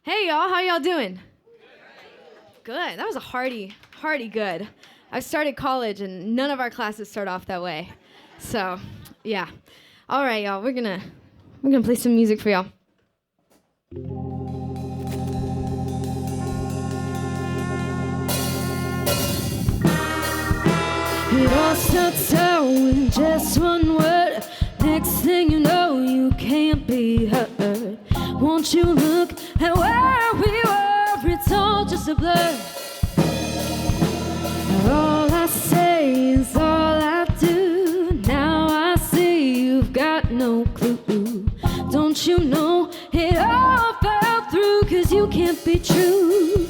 Hey y'all, how y'all doing? Good. That was a hearty good. I started college and none of our classes start off that way. So, yeah. All right, y'all. We're gonna play some music for y'all. It all starts out with just one word. Next thing you know, you can't be heard. Won't you look at where we were? It's all just a blur. All I say is all I do. Now I see you've got no clue. Don't you know it all fell through? 'Cause you can't be true.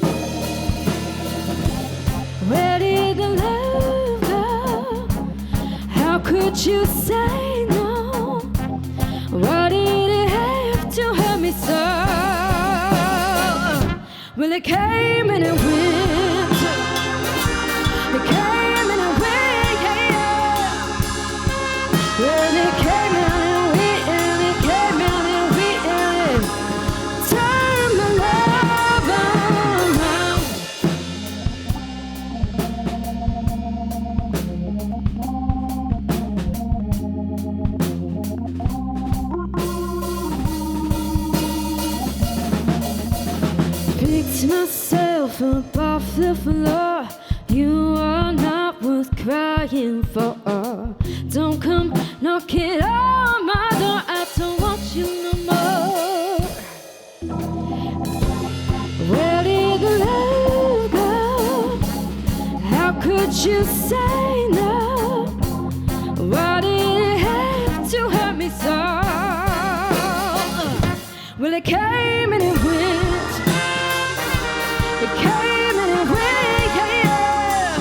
Where did the love go? How could you say no? Why did it have to hurt me so? Well, it came and it went. It came and it went, yeah. Well, it came and it went, and it came and it went, and it turned my love around. Picked myself up off the floor. You are not worth crying for. Don't come knocking on my door. I don't want you no more. Where did the love go? How could you say no? Why did it have to hurt me so? Well, it came and it went. It came and it went, yeah, yeah.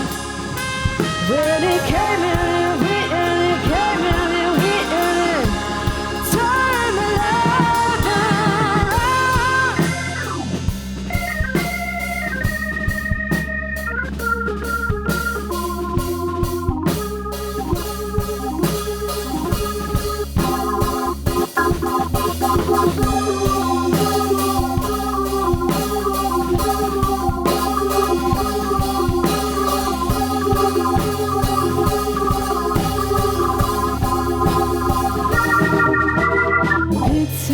Well, it came and it went, and it came and it went, and it turned my life around.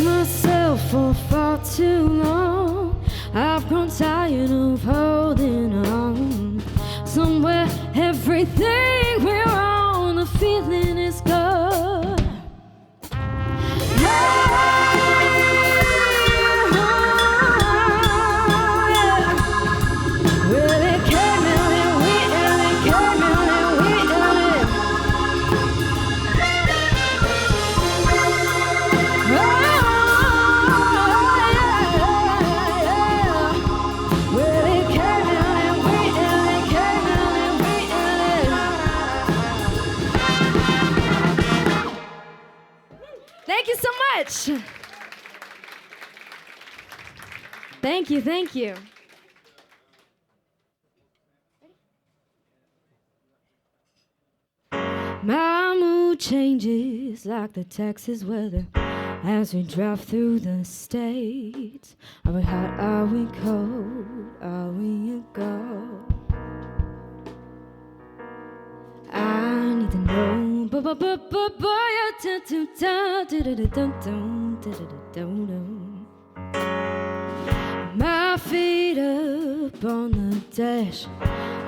Myself for far too long. I've grown tired of holding on. Somewhere everything we're on, the feeling is gone. Well, it came and it went, and it came and it went, and it Thank you so much. Thank you, thank you. My mood changes like the Texas weather as we drive through the states. Are we hot? Are we cold? Are we a go? I need to know. My feet up on the dash.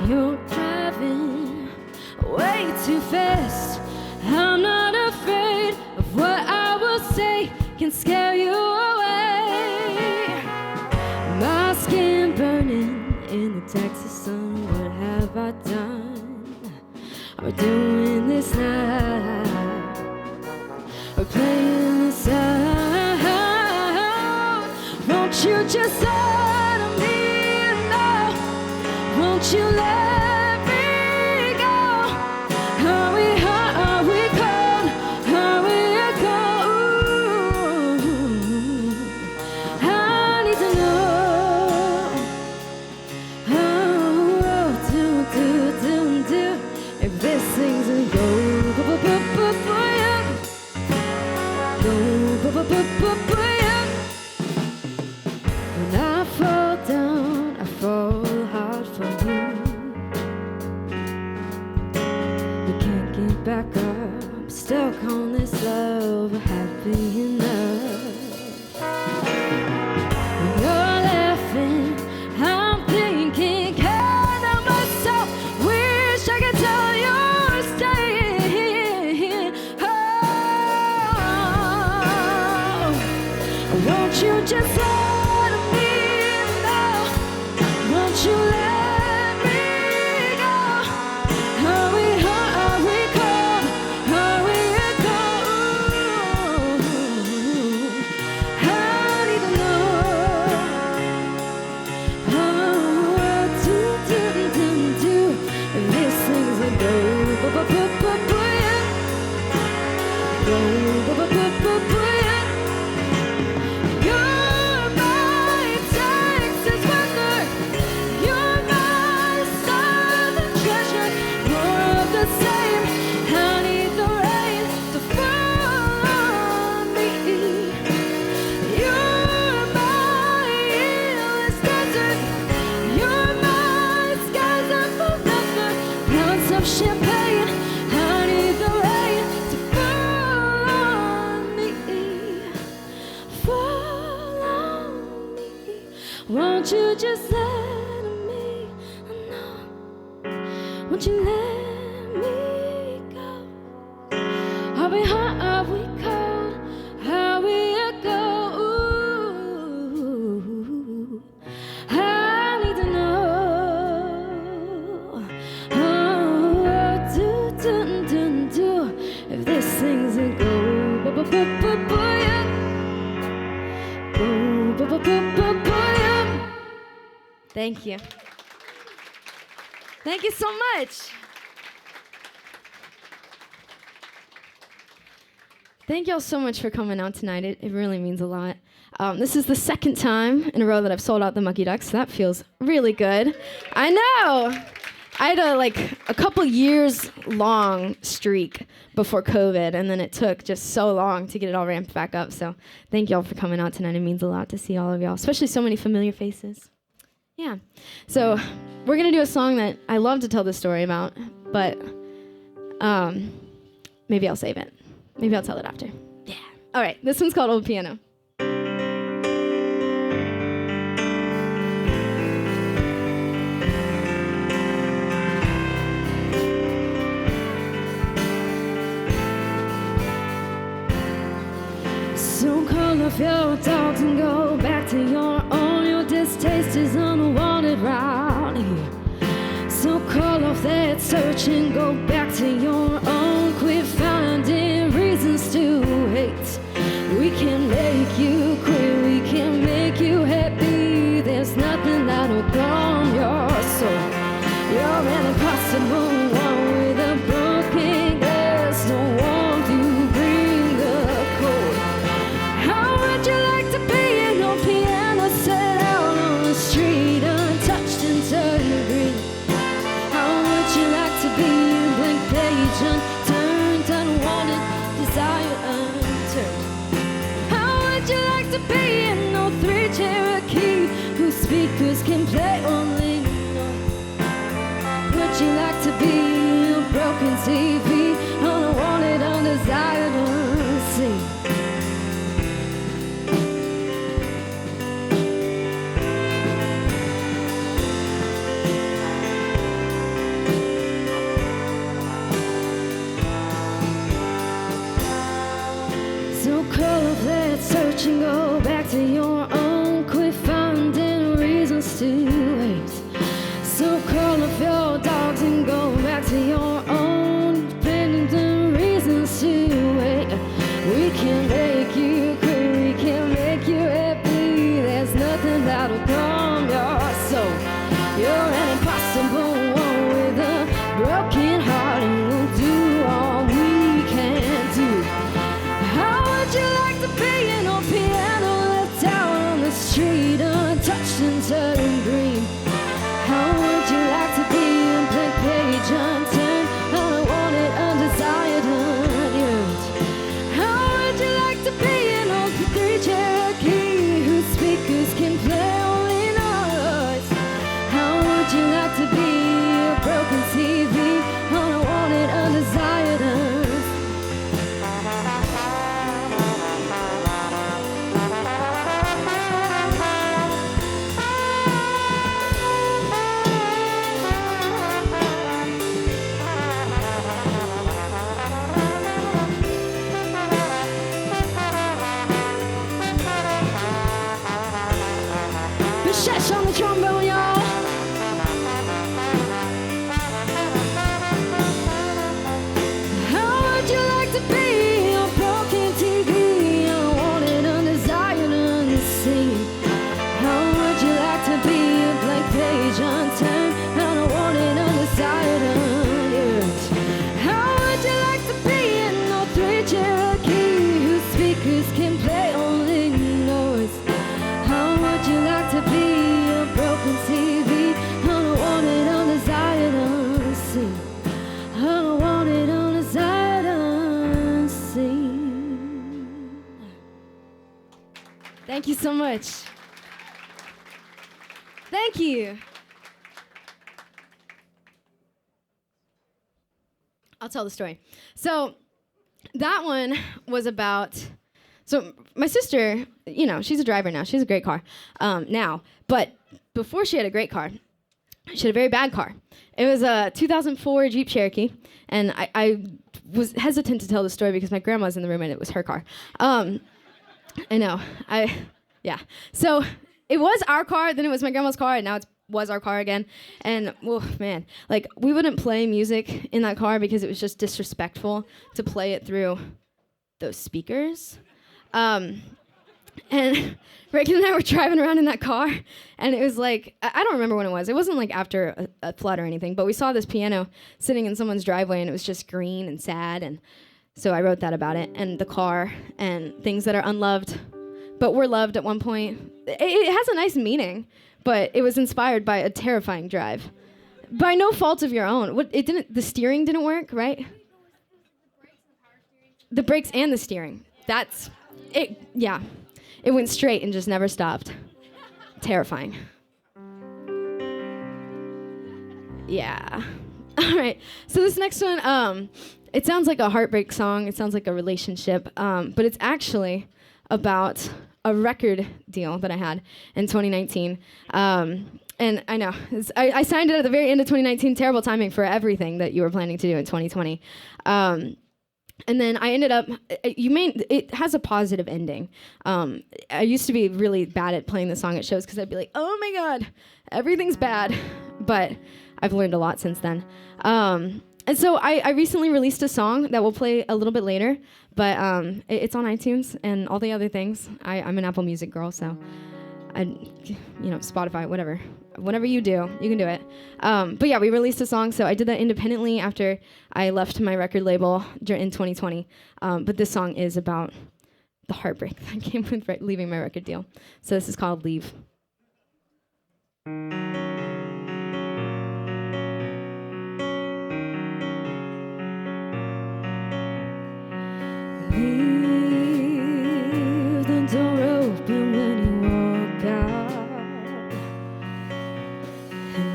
You're driving way too fast. I'm not afraid of what I will say can scare you away. My skin burning in the Texas sun. What have I done? We're doing this now. We're playing this out. Won't you just let me know? Won't you let me go? Are we hot? Are we cold? Are we a cold? I need to know. Oh, do. If this thing's a go, when I I'm stuck on this love of happy enough. When you're laughing, I'm thinking, can't help myself. Wish I could tell you're staying. Oh, won't you just let me know? Won't you let me go? Hurry, hurry, come, hurry, come. I need to know what to do. These things will go, You're my Texas weather. You're my southern treasure. More of the same. I need the rain to fall on me. You're my endless desert. You're my skies and forever. Clouds of champagne. I need the rain to fall on me. Fall on me. Won't you just let me know? Won't you let me go? Are we hot? Are we cold? How we go? I need to know. What to do if this thing's a go. Thank you. Thank you so much. Thank y'all so much for coming out tonight. It really means a lot. This is the second time in a row that I've sold out the Mucky Ducks, so that feels really good. I know. I had a couple years long streak before COVID, and then it took just so long to get it all ramped back up. So thank y'all for coming out tonight. It means a lot to see all of y'all, especially so many familiar faces. Yeah. So we're going to do a song that I love to tell the story about, but maybe I'll save it. Maybe I'll tell it after. Yeah. All right. This one's called Old Piano. So call off your dogs and go back to your own. Your distaste is unwanted round here. So call off that search and go back to your own. Quit finding reasons to hate. We can make you quit, we can make you happy. There's nothing that'll calm your soul. You're an impossible one with a broken glass. No one to bring the cold. How would you like to be an old piano set out on the street, untouched and turned green? How would you like to be a blank page, unturned, unwanted, desire unturned? How would you like to be an old three Cherokee whose speakers can play only notes? Would you like to be a broken TV, unwanted, undesired, unseen? So call off that search and go back to your own. Quit finding reasons to hate. So call off your dogs and go back to your own. Finding reasons to wait. We can make you quit, we can make you happy. There's nothing that'll calm your soul. You're an impossible one with a broken heart, and we'll do all we can do. How would you like Thank you so much. Thank you. I'll tell the story. So that one was about, so my sister, you know, she's a driver now. She has a great car now. But before she had a great car, she had a very bad car. It was a 2004 Jeep Cherokee. And I was hesitant to tell the story because my grandma's in the room and it was her car. I know. Yeah. So it was our car, then it was my grandma's car, and now it was our car again. And, well, man, like, we wouldn't play music in that car because it was just disrespectful to play it through those speakers. And Reagan and I were driving around in that car, and it was like, I don't remember when it was. It wasn't like after a flood or anything, but we saw this piano sitting in someone's driveway, and it was just green and sad, and so I wrote that about it, and the car, and things that are unloved, but were loved at one point. It has a nice meaning, but it was inspired by a terrifying drive. By no fault of your own. The steering didn't work, right? The brakes and the steering. That's it. Yeah. It went straight and just never stopped. Terrifying. Yeah. All right. So this next one, it sounds like a heartbreak song. It sounds like a relationship, but it's actually about a record deal that I had in 2019. And I know, I signed it at the very end of 2019, terrible timing for everything that you were planning to do in 2020. And then I ended up, it has a positive ending. I used to be really bad at playing the song at shows because I'd be like, oh my God, everything's bad. But I've learned a lot since then. And so I recently released a song that we'll play a little bit later, but it's on iTunes and all the other things. I'm an Apple Music girl, so Spotify, whatever. Whatever you do, you can do it. But yeah, we released a song, so I did that independently after I left my record label in 2020. But this song is about the heartbreak that came with leaving my record deal. So this is called Leave. Leave the door open when you walk out, and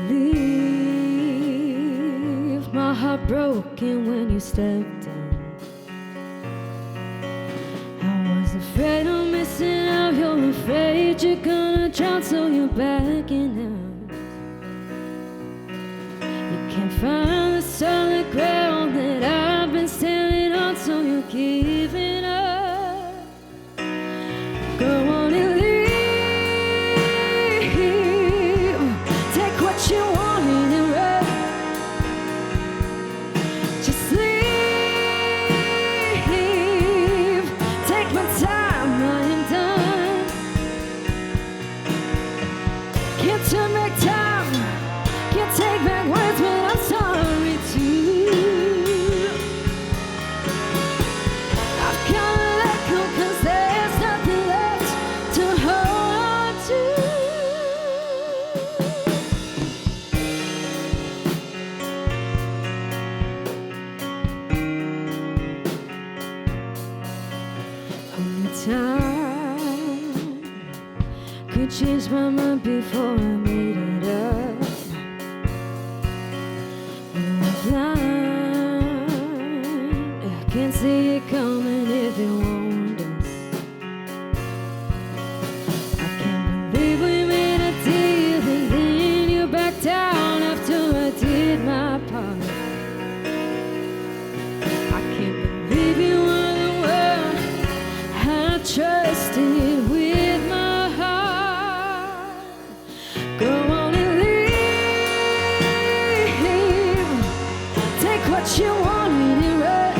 leave my heart broken when you step down. I was afraid of missing out, you're afraid you're gonna drown, so you're backing out. You can't find the solid ground that I've been standing on, so you're giving up. Go on and leave. Take what you want and run. Just leave. Take my time, I am done. Can't turn back time. Can't take back words, but I'm sorry too. I've gotta let go 'cause there's nothing left to hold on to. Only time could change my mind before I made it up. When I'm blind, I can't see it coming if it won't us. I can't believe we made a deal and then you backed down after I did my part. I can't believe you were the one I trusted with my heart. Go on and leave. Take what you wanted and run.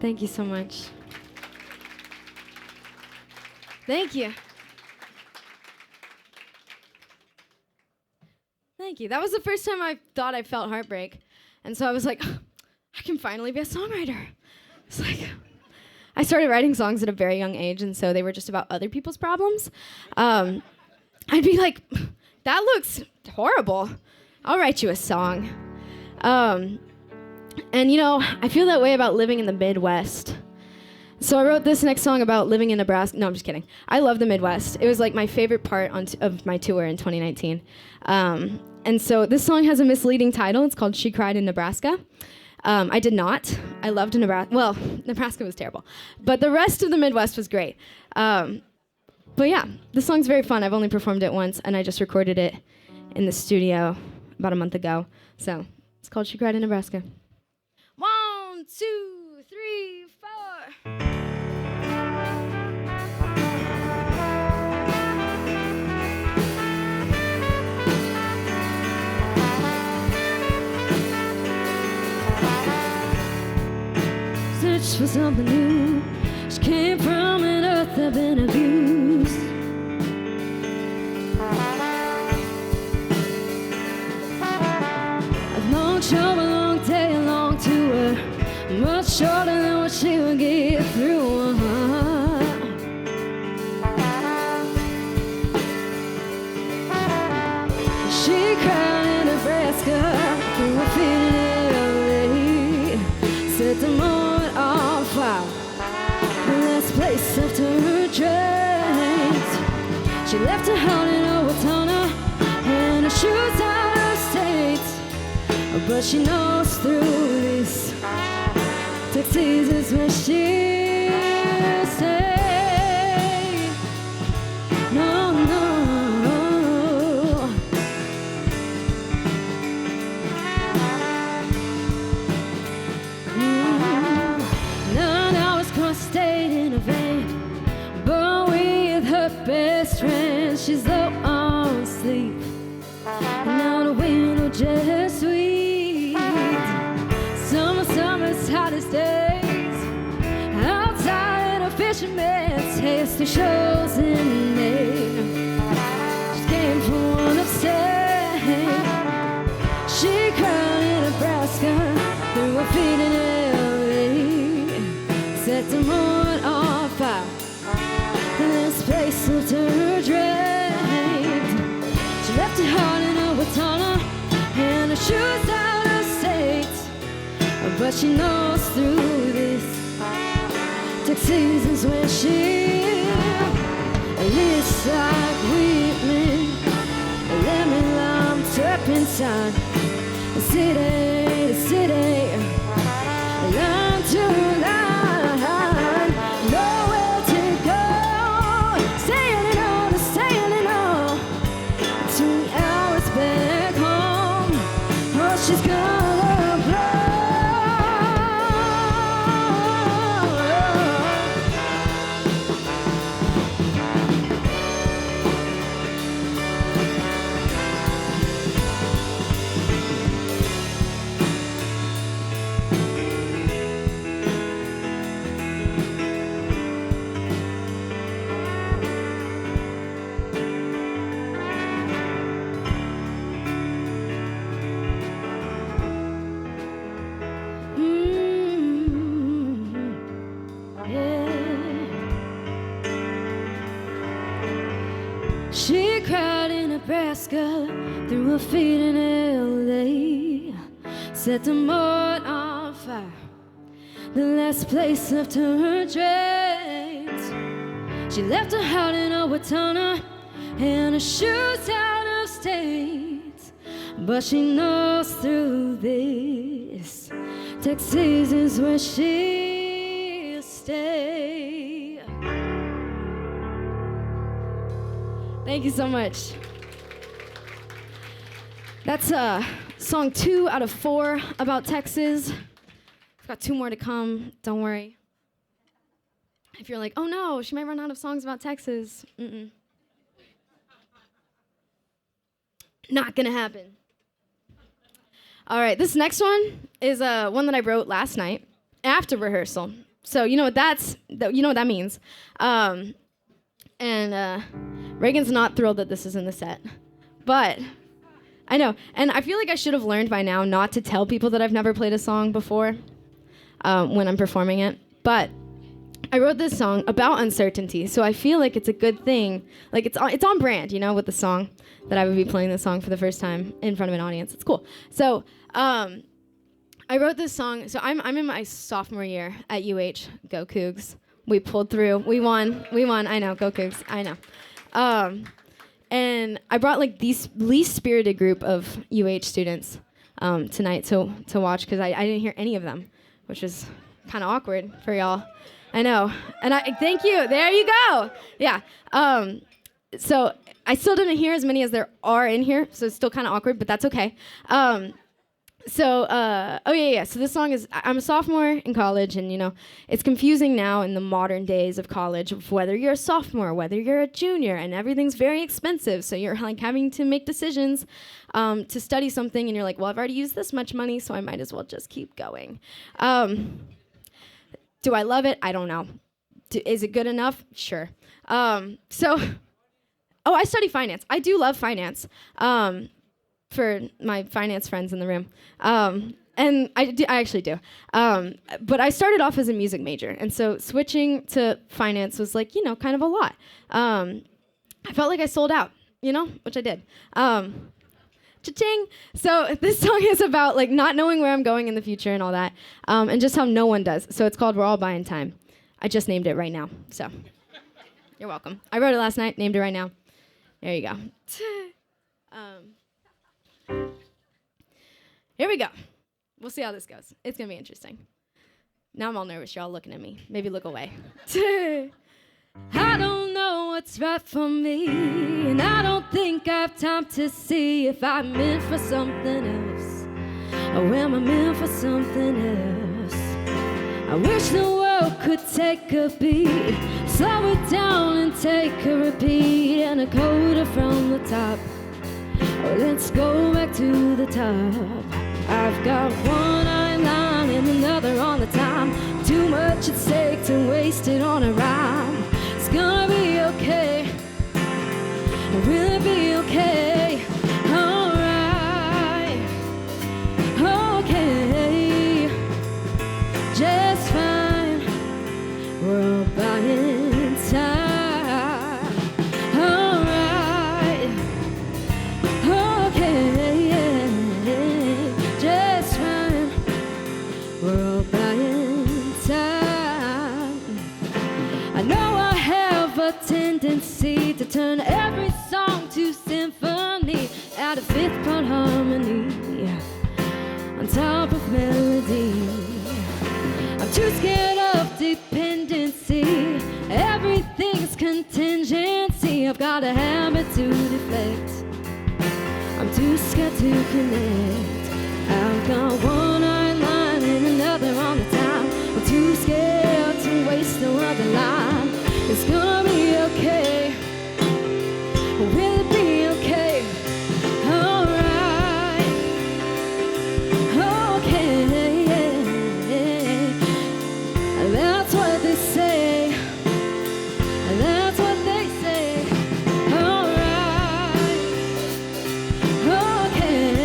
Thank you so much. Thank you. Thank you. That was the first time I thought I felt heartbreak. And so I was like, I can finally be a songwriter. It's like, I started writing songs at a very young age, and so they were just about other people's problems. I'd be like, that looks horrible. I'll write you a song. And you know, I feel that way about living in the Midwest. So I wrote this next song about living in Nebraska. No, I'm just kidding. I love the Midwest. It was like my favorite part of my tour in 2019. And so this song has a misleading title. It's called She Cried in Nebraska. I did not. I loved Nebraska. Well, Nebraska was terrible. But the rest of the Midwest was great. But yeah, this song's very fun. I've only performed it once, and I just recorded it in the studio about a month ago. So it's called She Cried in Nebraska. 1, 2, 3, 4. Search for something new. She came from an earth that been abused. A long show, a long day, a long tour, much shorter than what she would get through. She cried in Nebraska through her feet in LA. Set the moment on fire, the last place after her dreams. She left her heart in Owatonna and her shoes out of state. But she knows through this, Texas is where she'll stay. No, no. Stayed in a van, but with her best friend. She's low on sleep, now the window just sweet. Summer's hottest days, outside in a fisherman's tasty shows in May. She came from one upstate. She cried in Nebraska through her feet in set the moon on fire, this place left her drained. She left her heart in Owatonna and her shoes out of state. But she knows through this, Texas is where she lives like wheatland, lemon lime, turpentine. The city, line to line. She's gonna blow. She cried in Nebraska through her feet in LA. Set the mud on fire, the last place left her drains. She left her heart in Owatonna and her shoes out of state. But she knows through this, Texas is where she'll stay. Thank you so much. That's song 2 out of 4 about Texas. I've got 2 more to come, don't worry. If you're like, oh no, she might run out of songs about Texas. Not gonna happen. All right, this next one is one that I wrote last night after rehearsal. So you know what you know what that means. And Reagan's not thrilled that this is in the set, but I know. And I feel like I should have learned by now not to tell people that I've never played a song before when I'm performing it. But I wrote this song about uncertainty, so I feel like it's a good thing. Like it's on brand, you know, with the song that I would be playing this song for the first time in front of an audience. It's cool. So I wrote this song. So I'm in my sophomore year at UH. Go Cougs. We pulled through. We won. I know. Go Cougs. I know. And I brought like these least spirited group of UH students tonight to watch because I didn't hear any of them, which is kind of awkward for y'all. I know. And I thank you. There you go. Yeah. So I still didn't hear as many as there are in here, so it's still kind of awkward, but that's okay. So this song is, I'm a sophomore in college, and, you know, it's confusing now in the modern days of college of whether you're a sophomore, whether you're a junior, and everything's very expensive, so you're, like, having to make decisions to study something, and you're like, well, I've already used this much money, so I might as well just keep going. Do I love it? I don't know. Is it good enough? Sure. I study finance. I do love finance. For my finance friends in the room. And I actually do. But I started off as a music major, and so switching to finance was like, you know, kind of a lot. I felt like I sold out, you know, which I did. Cha-ching! So this song is about like not knowing where I'm going in the future and all that, and just how no one does. So it's called We're All Buying Time. I just named it right now, so you're welcome. I wrote it last night, named it right now. There you go. Here we go. We'll see how this goes. It's going to be interesting. Now I'm all nervous. Y'all looking at me. Maybe look away. I don't know what's right for me, and I don't think I have time to see if I'm meant for something else, or am I meant for something else? I wish the world could take a beat, slow it down and take a repeat, and a coda from the top. Oh, let's go back to the top. I've got one line and another on the time. Too much at stake to waste it on a rhyme. It's gonna be okay. Will it be okay? Alright. Okay. Just fine. We're all buying time. Tendency to turn every song to symphony, add a fifth part harmony on top of melody. I'm too scared of dependency. Everything's contingency. I've got a habit to deflect. I'm too scared to connect. I've got one line and another on the time. I'm too scared to waste no other line. It's gonna be okay. Will it be okay? Alright. Okay. That's what they say. That's what they say. Alright. Okay.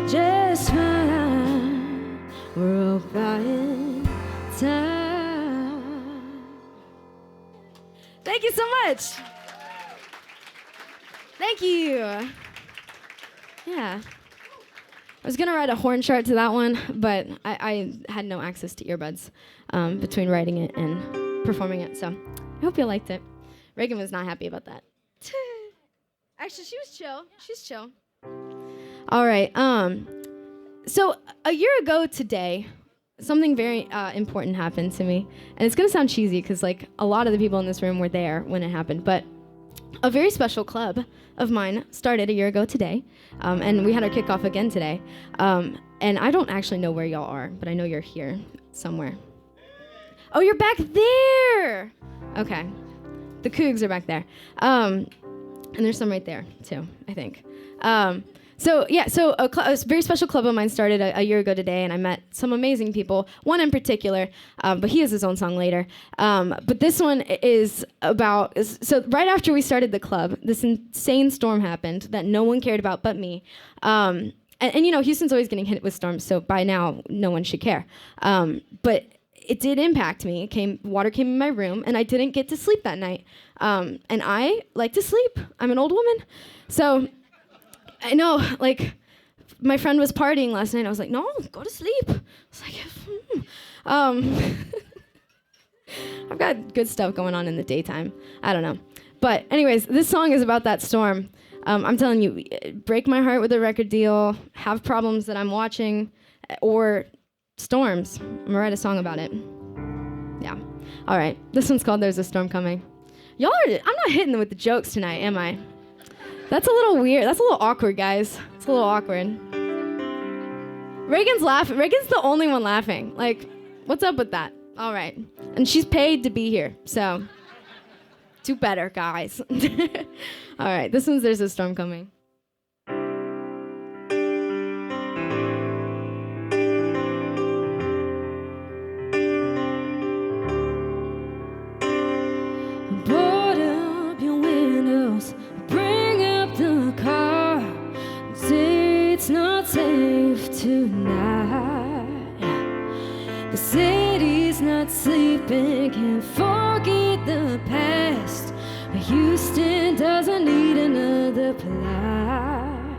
Just fine. We're all buying time. Thank you so much. Thank you. Yeah. I was gonna write a horn chart to that one, but I had no access to earbuds between writing it and performing it, so I hope you liked it. Reagan was not happy about that. Actually, she was chill. She's chill. All right. So a year ago today, something very important happened to me, and it's gonna sound cheesy because like a lot of the people in this room were there when it happened, but a very special club of mine started a year ago today, and we had our kickoff again today. And I don't actually know where y'all are, but I know you're here somewhere. Oh, you're back there. Okay, the Cougs are back there, and there's some right there too, I think. So a very special club of mine started a year ago today, and I met some amazing people, one in particular, but he has his own song later. But this one is about, so right after we started the club, this insane storm happened that no one cared about but me. And you know, Houston's always getting hit with storms, so by now, no one should care. But it did impact me. Water came in my room, and I didn't get to sleep that night. And I like to sleep. I'm an old woman. So I know, like, my friend was partying last night. I was like, no, go to sleep. I was like, I've got good stuff going on in the daytime. I don't know. But anyways, this song is about that storm. I'm telling you, break my heart with a record deal, have problems that I'm watching, or storms. I'm gonna write a song about it. Yeah. All right. This one's called There's a Storm Coming. I'm not hitting with the jokes tonight, am I? That's a little weird. That's a little awkward, guys. It's a little awkward. Reagan's laughing. Reagan's the only one laughing. Like, what's up with that? All right. And she's paid to be here, so do better, guys. All right. This one's There's a Storm Coming. It's not safe tonight. The city's not sleeping, can't forget the past. Houston doesn't need another plight.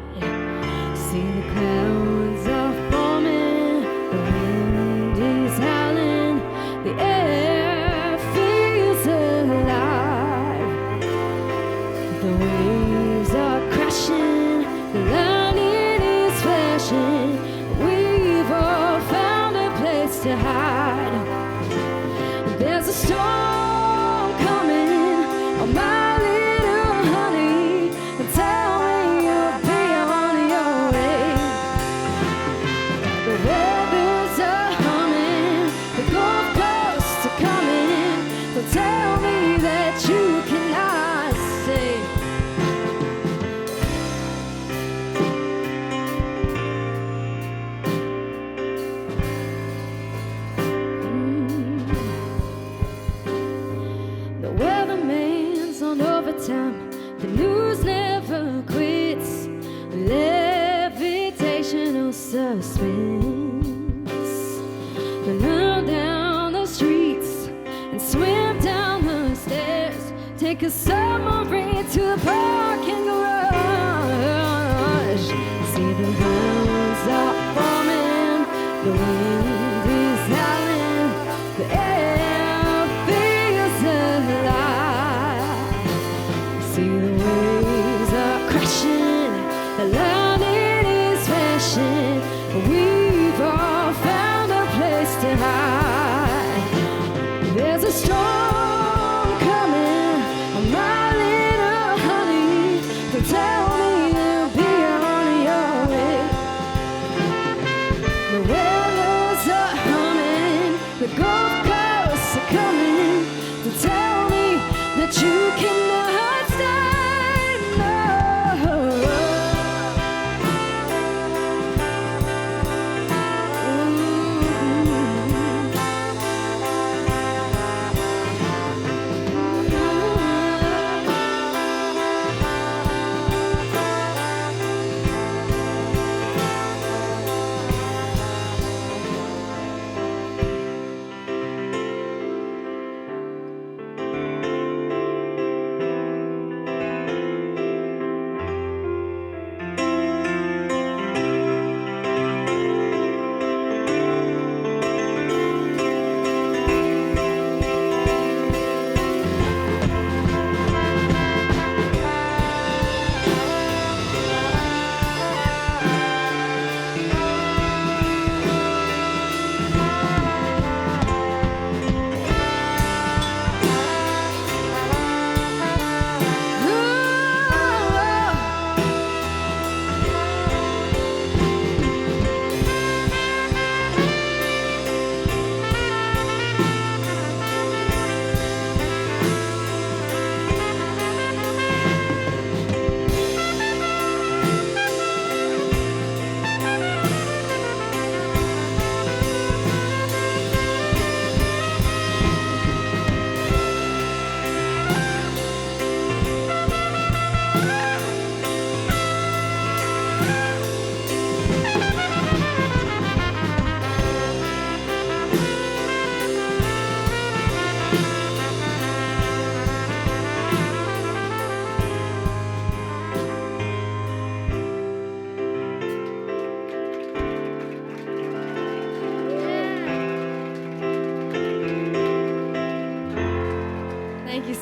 See the clouds are forming, the wind is howling, the air feels alive. The waves are crashing, the lightning is flashing. We've all found a place to hide. There's a storm coming, oh my little honey. Tell me you'll be on your way. The weather's a humming, the Gulf Coast are coming. So tell me that you cannot stay. Overtime, the news never quits. Levitational suspense. They run down the streets and swim down the stairs. Take a submarine to the parking garage. See the clouds are forming, the wind is howling, the air feels alive. See the waves are crashing, the lightning is flashing. We've all found a place to hide. There's a storm coming, my little honey. So tell me you'll be on your way. The weather's a humming, the Gulf Coast are coming. So tell me that you cannot stay, no.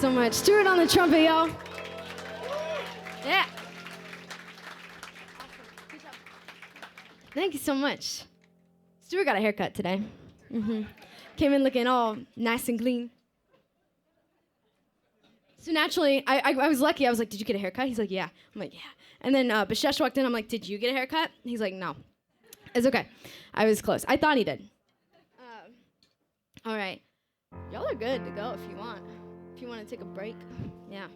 so much. Stuart on the trumpet, y'all. Yeah. Good job. Thank you so much. Stuart got a haircut today. Came in looking all nice and clean. So naturally, I was lucky. I was like, did you get a haircut? He's like, yeah. I'm like, yeah. And then Bashesh walked in. I'm like, did you get a haircut? He's like, no. It's okay. I was close. I thought he did. All right. Y'all are good to go if you want. If you want to take a break. Yeah.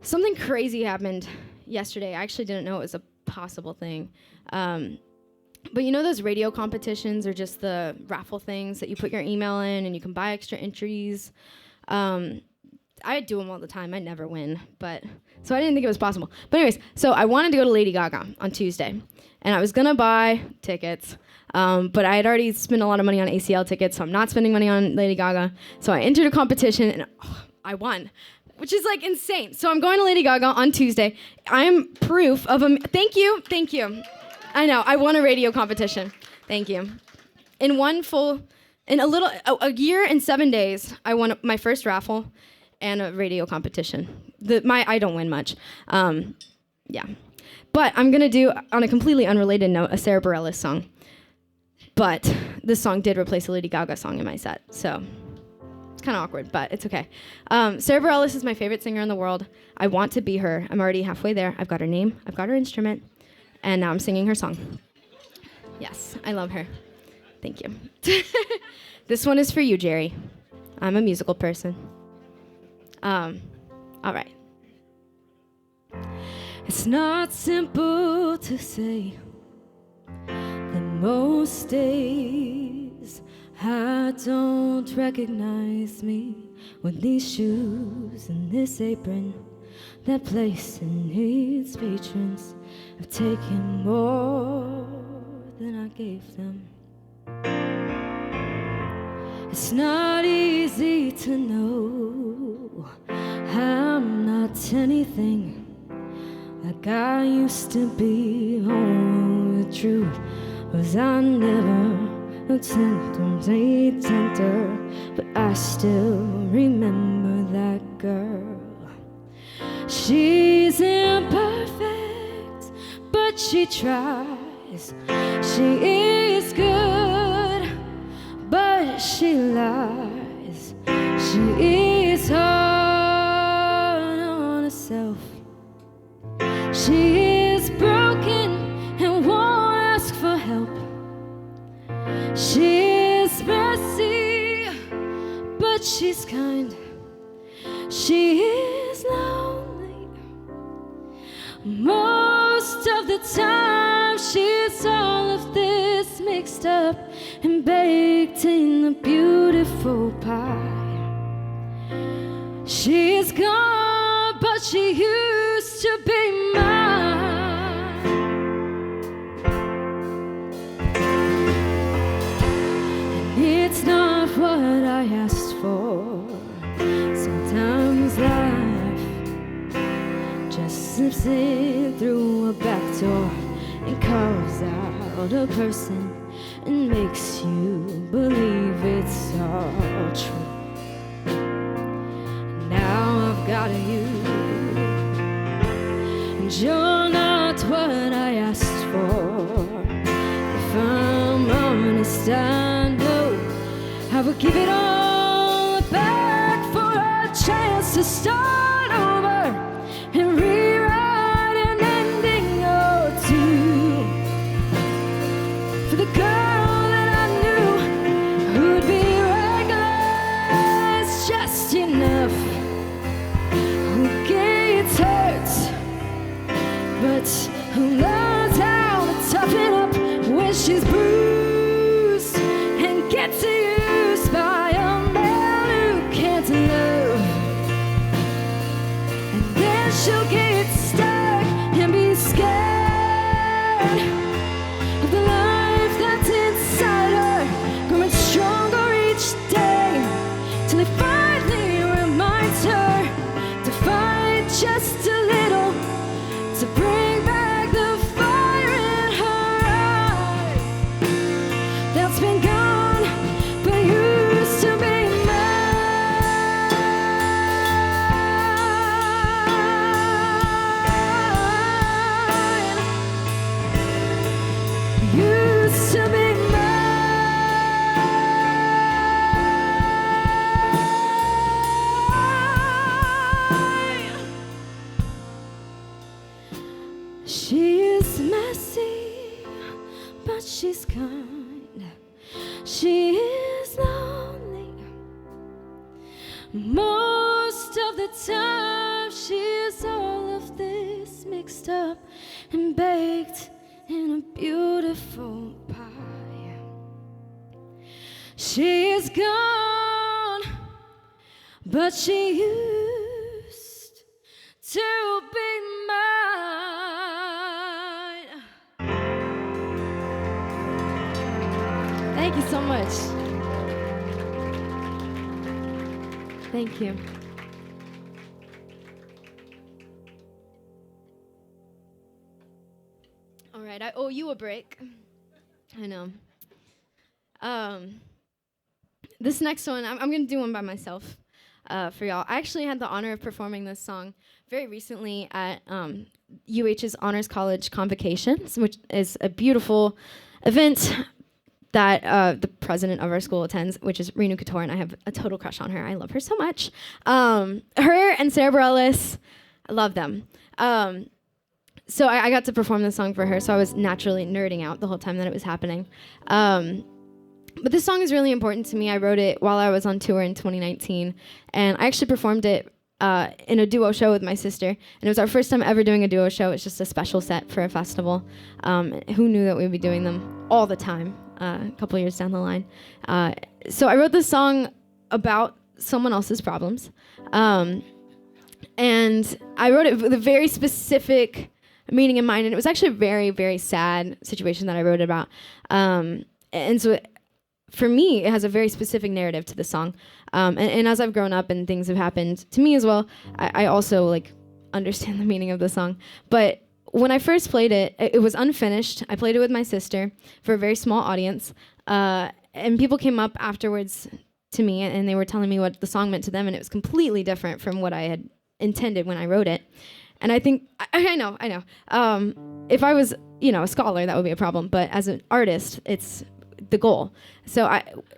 Something crazy happened yesterday. I actually didn't know it was a possible thing. But you know those radio competitions or just the raffle things that you put your email in and you can buy extra entries? I do them all the time. I never win. So I didn't think it was possible. But anyways, so I wanted to go to Lady Gaga on Tuesday. And I was going to buy tickets. But I had already spent a lot of money on ACL tickets, so I'm not spending money on Lady Gaga. So I entered a competition, and I won, which is, like, insane. So I'm going to Lady Gaga on Tuesday. I'm proof of a... Thank you. I know. I won a radio competition. Thank you. In a year and 7 days, I won my first raffle and a radio competition. I don't win much. Yeah. But I'm going to do, on a completely unrelated note, a Sarah Bareilles song. But this song did replace a Lady Gaga song in my set, so it's kind of awkward, but it's okay. Sarah Bareilles is my favorite singer in the world. I want to be her. I'm already halfway there. I've got her name, I've got her instrument, and now I'm singing her song. Yes, I love her. Thank you. This one is for you, Jerry. I'm a musical person. All right. It's not simple to say that most days I don't recognize me with these shoes and this apron. That place and its patrons have taken more than I gave them. It's not easy to know I'm not anything like I used to be. Oh, the truth was I never attempted tender, but I still remember that girl. She's imperfect, but she tries. She is good, but she lies. She is hard on herself. She is broken and won't ask for help. She is messy, but she's kind. She is lonely. Most of the time, she's all of this mixed up and baked in a beautiful pie. She is gone, but she used to be mine. And it's not what I asked for. Sometimes life just slips in through a back door and carves out a person and makes you believe it's all true. Now I've got you, and you're not what I asked for. If I'm honest, I know I would give it all back for a chance to start over and rewrite an ending or two for the girl that I knew who'd be reckless just enough, who gets hurt, but who learns how to toughen up when she's bruised and gets used by a man who can't love. And then she'll get stuck and be scared of the life that's inside her, growing stronger each day till it finally reminds her to fight just a little, to bring back the fire in her eyes. She is gone, but she used to be mine. Thank you so much. Thank you. All right, I owe you a break. I know. This next one, I'm going to do one by myself for y'all. I actually had the honor of performing this song very recently at UH's Honors College Convocations, which is a beautiful event that the president of our school attends, which is Renu Couture, and I have a total crush on her. I love her so much. Her and Sarah Bareilles, I love them. So I got to perform this song for her, so I was naturally nerding out the whole time that it was happening. But this song is really important to me. I wrote it while I was on tour in 2019, and I actually performed it in a duo show with my sister, and it was our first time ever doing a duo show. It's just a special set for a festival. Who knew that we would be doing them all the time a couple years down the line? So I wrote this song about someone else's problems, and I wrote it with a very specific meaning in mind, and it was actually a very, very sad situation that I wrote about. And so for me, it has a very specific narrative to the song. And as I've grown up and things have happened to me as well, I also understand the meaning of the song. But when I first played it, it was unfinished. I played it with my sister for a very small audience. And people came up afterwards to me and they were telling me what the song meant to them, and it was completely different from what I had intended when I wrote it. And I think, I know. If I was, a scholar, that would be a problem. But as an artist, it's the goal. So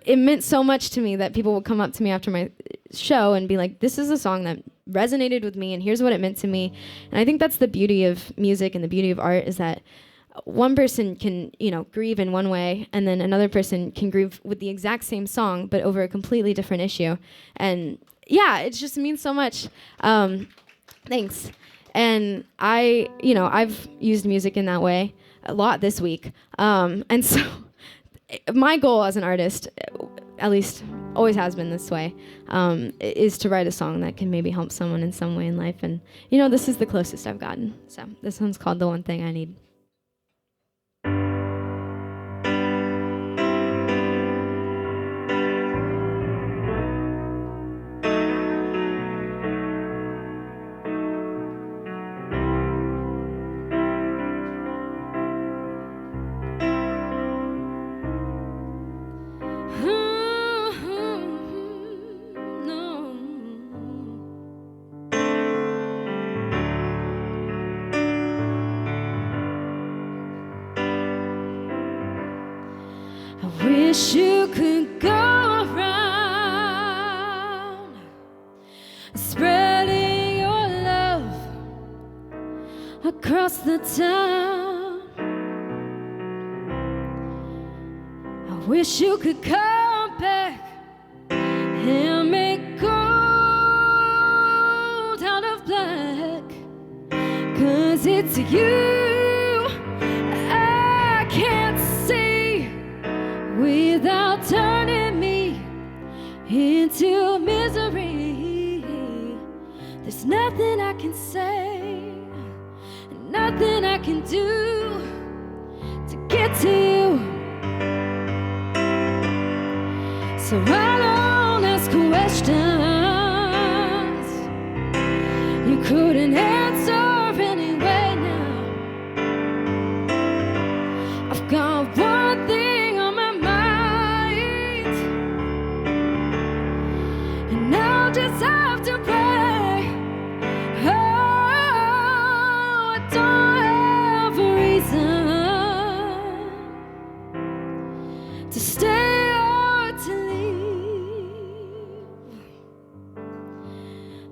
it meant so much to me that people would come up to me after my show and be like, this is a song that resonated with me, and here's what it meant to me. And I think that's the beauty of music and the beauty of art, is that one person can, grieve in one way, and then another person can grieve with the exact same song, but over a completely different issue. And yeah, it just means so much. Thanks. And I've used music in that way a lot this week. And so my goal as an artist, at least always has been this way, is to write a song that can maybe help someone in some way in life. And, this is the closest I've gotten. So this one's called The One Thing I Need. Wish you could go around spreading your love across the town. I wish you could come back and make gold out of black, 'cause it's you I can't see without turning me into misery. There's nothing I can say, nothing I can do to get to you. So I don't ask questions you couldn't answer anyway now. I've got one thing on my mind, and I'll just have to pray. Oh, I don't have a reason to stay or to leave.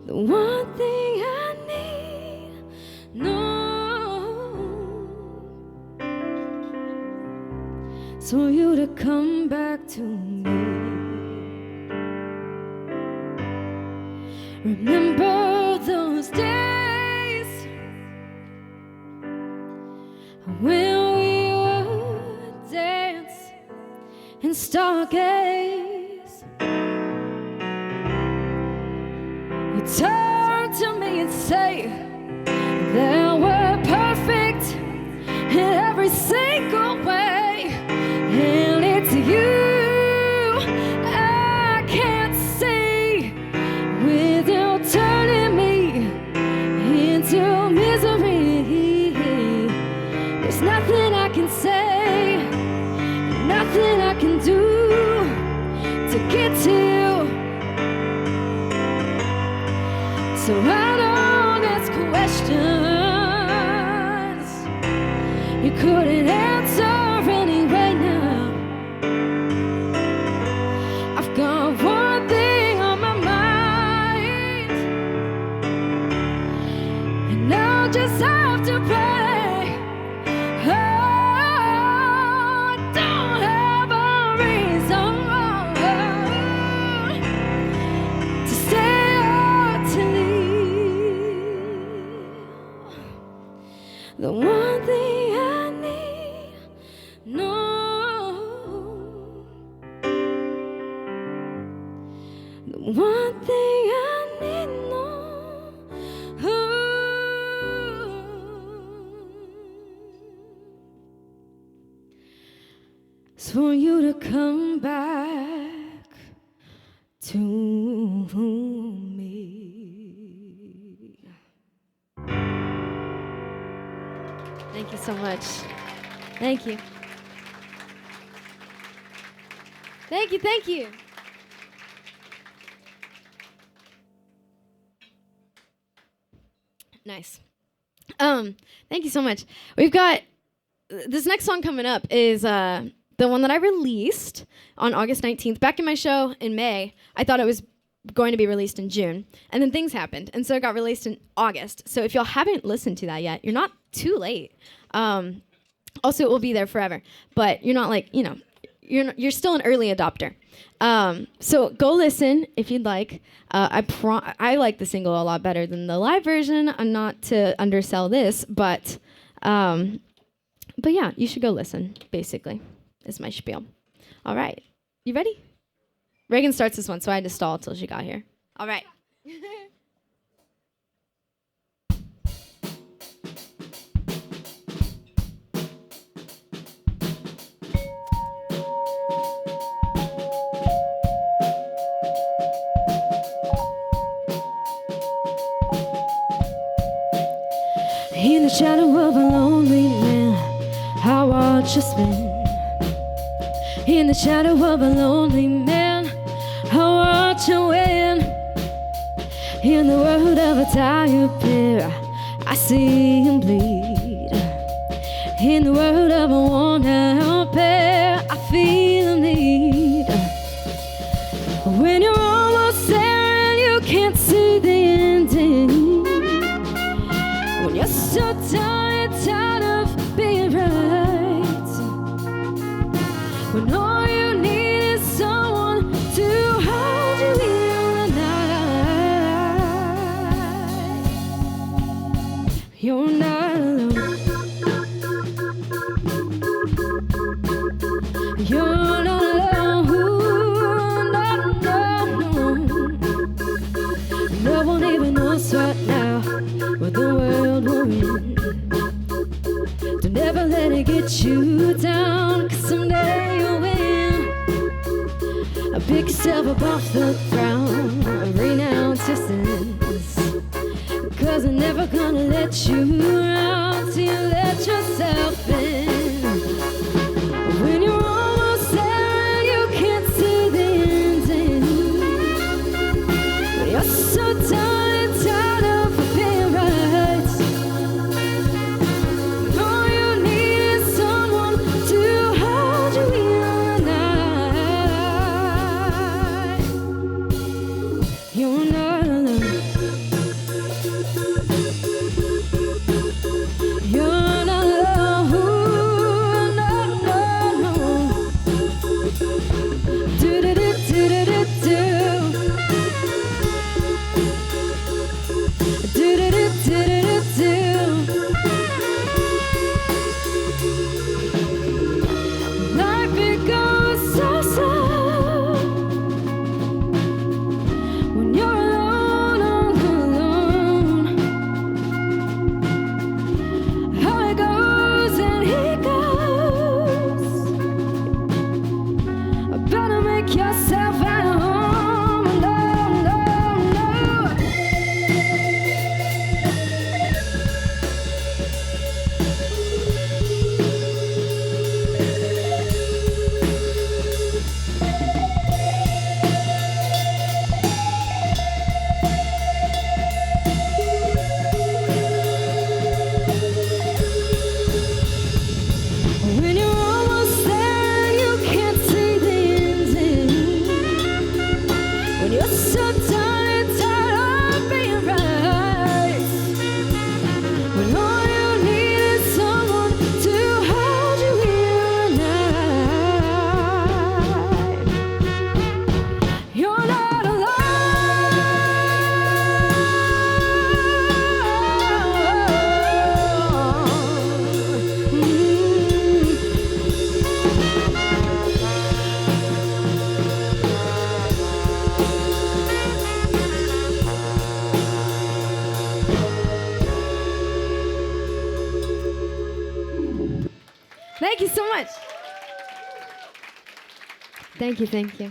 The one thing I need, no, is for you to come back to me. Remember those days when we would dance and stargaze nothing I can say, nothing I can do to get to you. So I don't ask questions you couldn't answer anyway now. I've got one thing on my mind, and I'll just have to pray. Oh, I don't have a reason to stay or to leave. The one thing I need, no. The one thing I need, no. Is for you to come back to me. Thank you so much. Thank you. Thank you, thank you. Nice. Thank you so much. We've got this next song coming up is the one that I released on August 19th. Back in my show in May, I thought it was going to be released in June, and then things happened, and so it got released in August. So if y'all haven't listened to that yet, you're not too late. Also, it will be there forever, but you're not like, you know, you're still an early adopter. So go listen if you'd like. I like the single a lot better than the live version. I'm not to undersell this, but yeah, you should go listen, basically, is my spiel. All right. You ready? Reagan starts this one, so I had to stall till she got here. All right. In the shadow of a lonely man, I watch you spin. In the shadow of a lonely man, I watch you win. In the world of a tired pair, I see him bleed. In the world of a worn-out pair, I feel the need. When you're almost there and you can't see the ending, when you're so tired of being right, when all you need is someone to hold you in the night, you're not alone. You're not alone. No one even knows right now what the world we're in. Don't ever let it get you down, 'cause someday you'll win. Pick yourself up off the ground, renounce your sins, 'cause I'm never gonna let you out till you let yourself in. When you're almost there and you can't see the ending, when you're so tired of being right, all you need is someone to hold you in the night. You're not alone. When you're almost there, you can't see the ending. When you're so tired of being right. When all you need is someone to hold you here tonight. You're not Thank you so much. Thank you, thank you.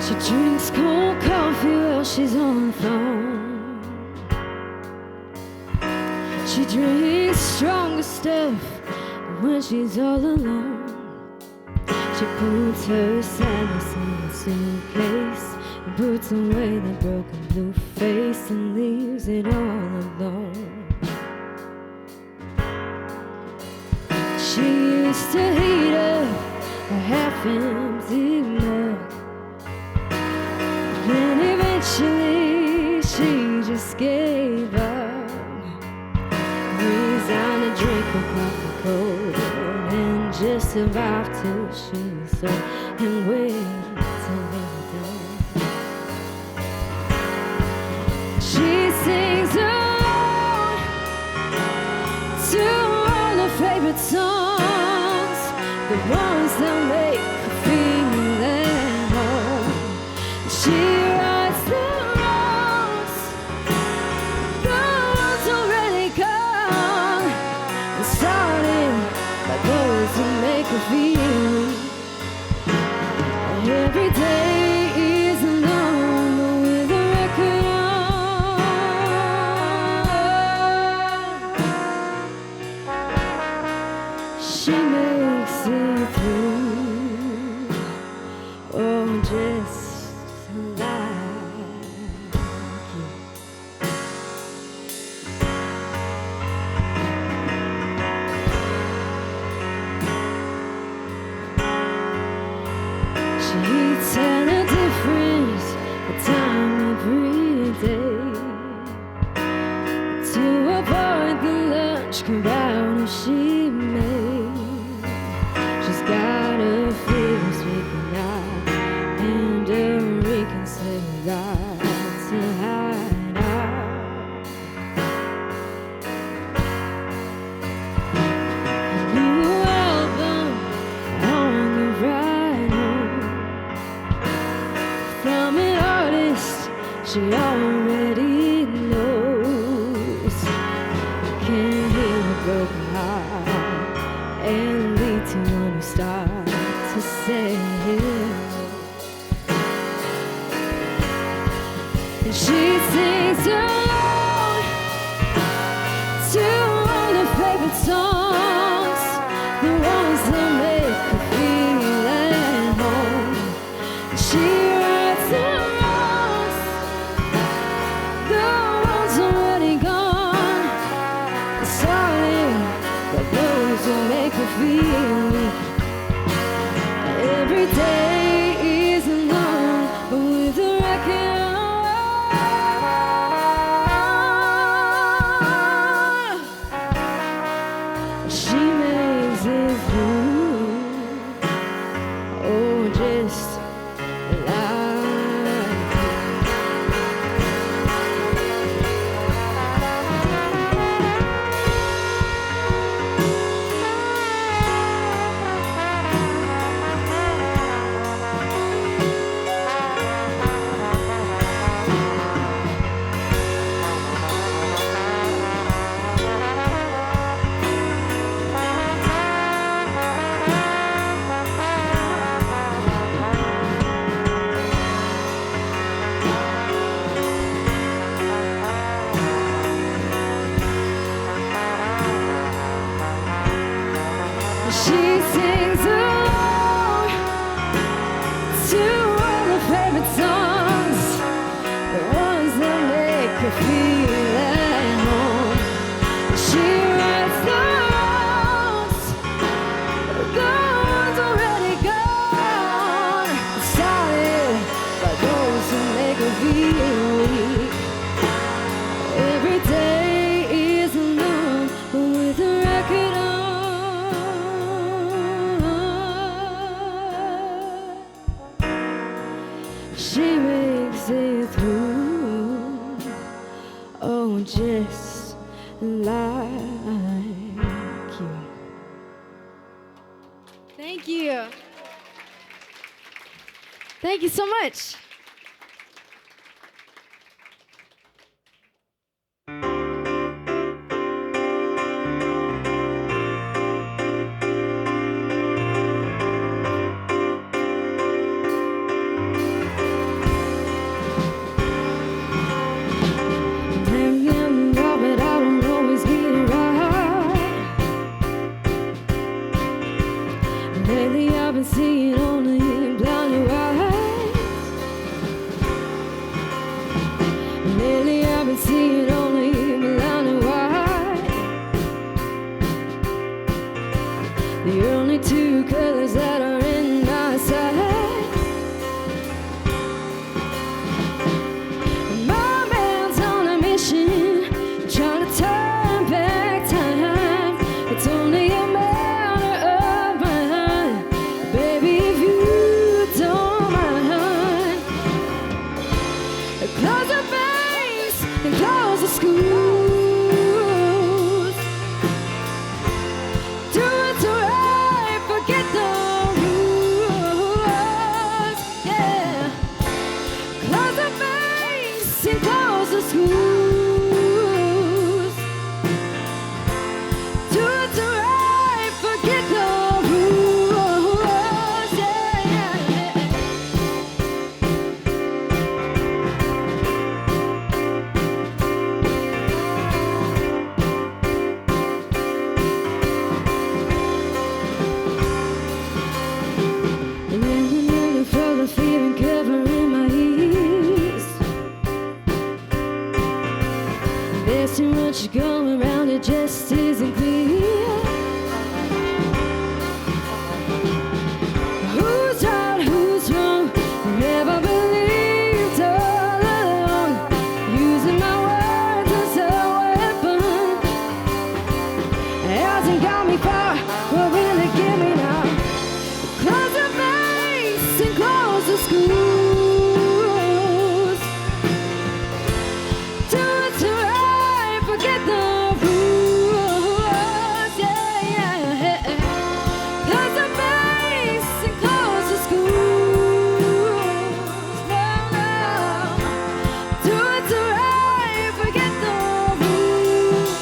She drinks cold coffee while she's on the phone. She drinks stronger stuff when she's all alone. She puts her sadness in a suitcase and puts away that broken blue face and leaves it all alone. She used to heat up a half-empty mug. Then eventually she just gave up, resigned to drink her coffee cold and just survive till she's old and wait till they're done. She sings alone to all her favorite songs, the ones that make her feel at home. She writes the notes, the ones already gone, and starting by those who make her feel. Every day is alone, but with a record on. She makes it through, oh, just tell a difference, a time every day to avoid the lunch crowd if she may. She's got a fear speaking out and a reconciliation to hide out. A new album on the right home from an artist she already knows. Can hear a broken heart and lead to one who starts to say hello. And she sings alone to all her favorite songs, the ones that make her feel at home. And she writes the notes, the ones already gone, and starting by those who make her feel weak. Every day is alone, but with a record on. She makes it through, oh, just like feel weak. Every day is alone with a record on. She makes it through, oh, just like you. Thank you. Thank you so much. Lately I've been seeing only blinding eyes. Lately I've been seeing only blinding white. The only two colors that are in my sight. My man's on a mission, trying to turn back time. It's only a matter of mine, baby, if you don't mind. Close the banks and close the schools. Do it right, forget the rules. Yeah. Close the banks and close the schools. Do it right, forget the rules. Yeah, yeah, yeah. And then I feel the feeling covering my ears. There's too much going around, it just isn't clear. Who's right, who's wrong? Never believed all along. Using my words as a weapon hasn't got me far. What will it give me now? Close the banks and close the schools. Do it right, forget the rules. Yeah, yeah. Close the banks and close the schools. No, no. Do it right, forget the rules.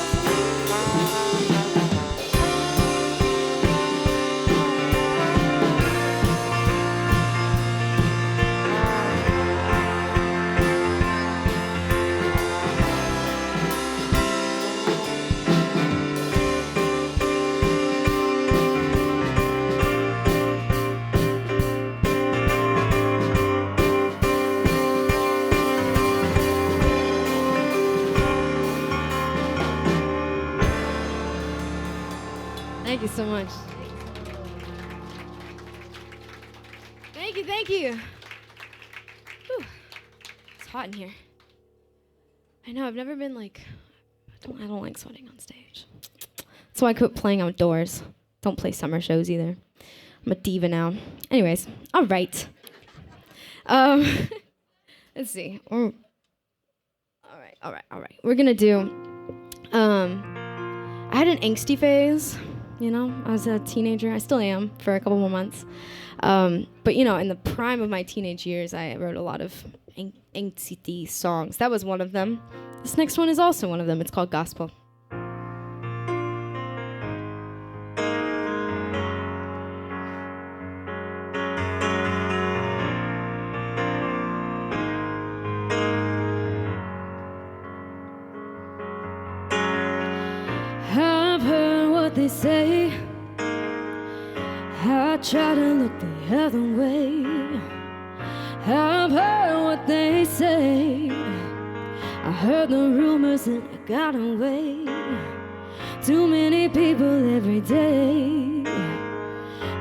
Thank you so much. Thank you, thank you. Whew. It's hot in here. I know, I've never been like, I don't like sweating on stage. That's why I quit playing outdoors. Don't play summer shows either. I'm a diva now. Anyways, all right. Let's see. All right. We're gonna do, I had an angsty phase. You know, I was a teenager. I still am for a couple more months. But, you know, in the prime of my teenage years, I wrote a lot of angsty songs. That was one of them. This next one is also one of them. It's called Gospel. I've heard what they say. I try to look the other way. I've heard what they say. I heard the rumors and I got away. Too many people every day.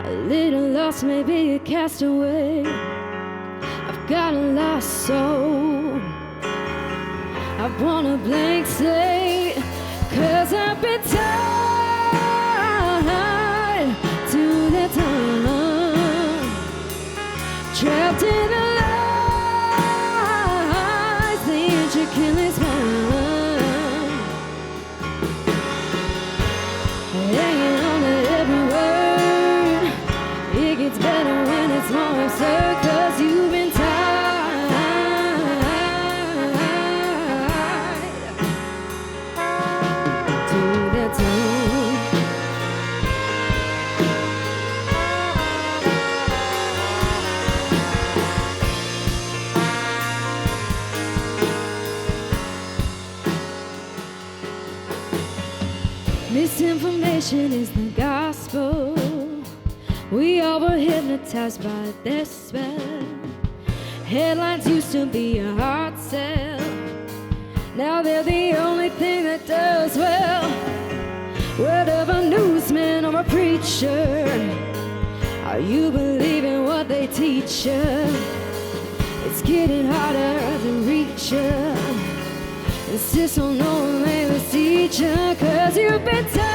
A little lost, maybe a castaway. I've got a lost soul. I want a blank slate, 'cause I've been tied to that time, trapped in the lies, the intricately spun, hanging on to every word. It gets better when it's more absurd, 'cause you've been tied to that tune. Misinformation is the gospel. We all were hypnotized by their spell. Headlines used to be a hard sell. Now they're the only thing that does well. Word of a newsman or a preacher, are you believing what they teach you? It's getting harder to reach you. Insist on knowing they will teach you, 'cause you've been tied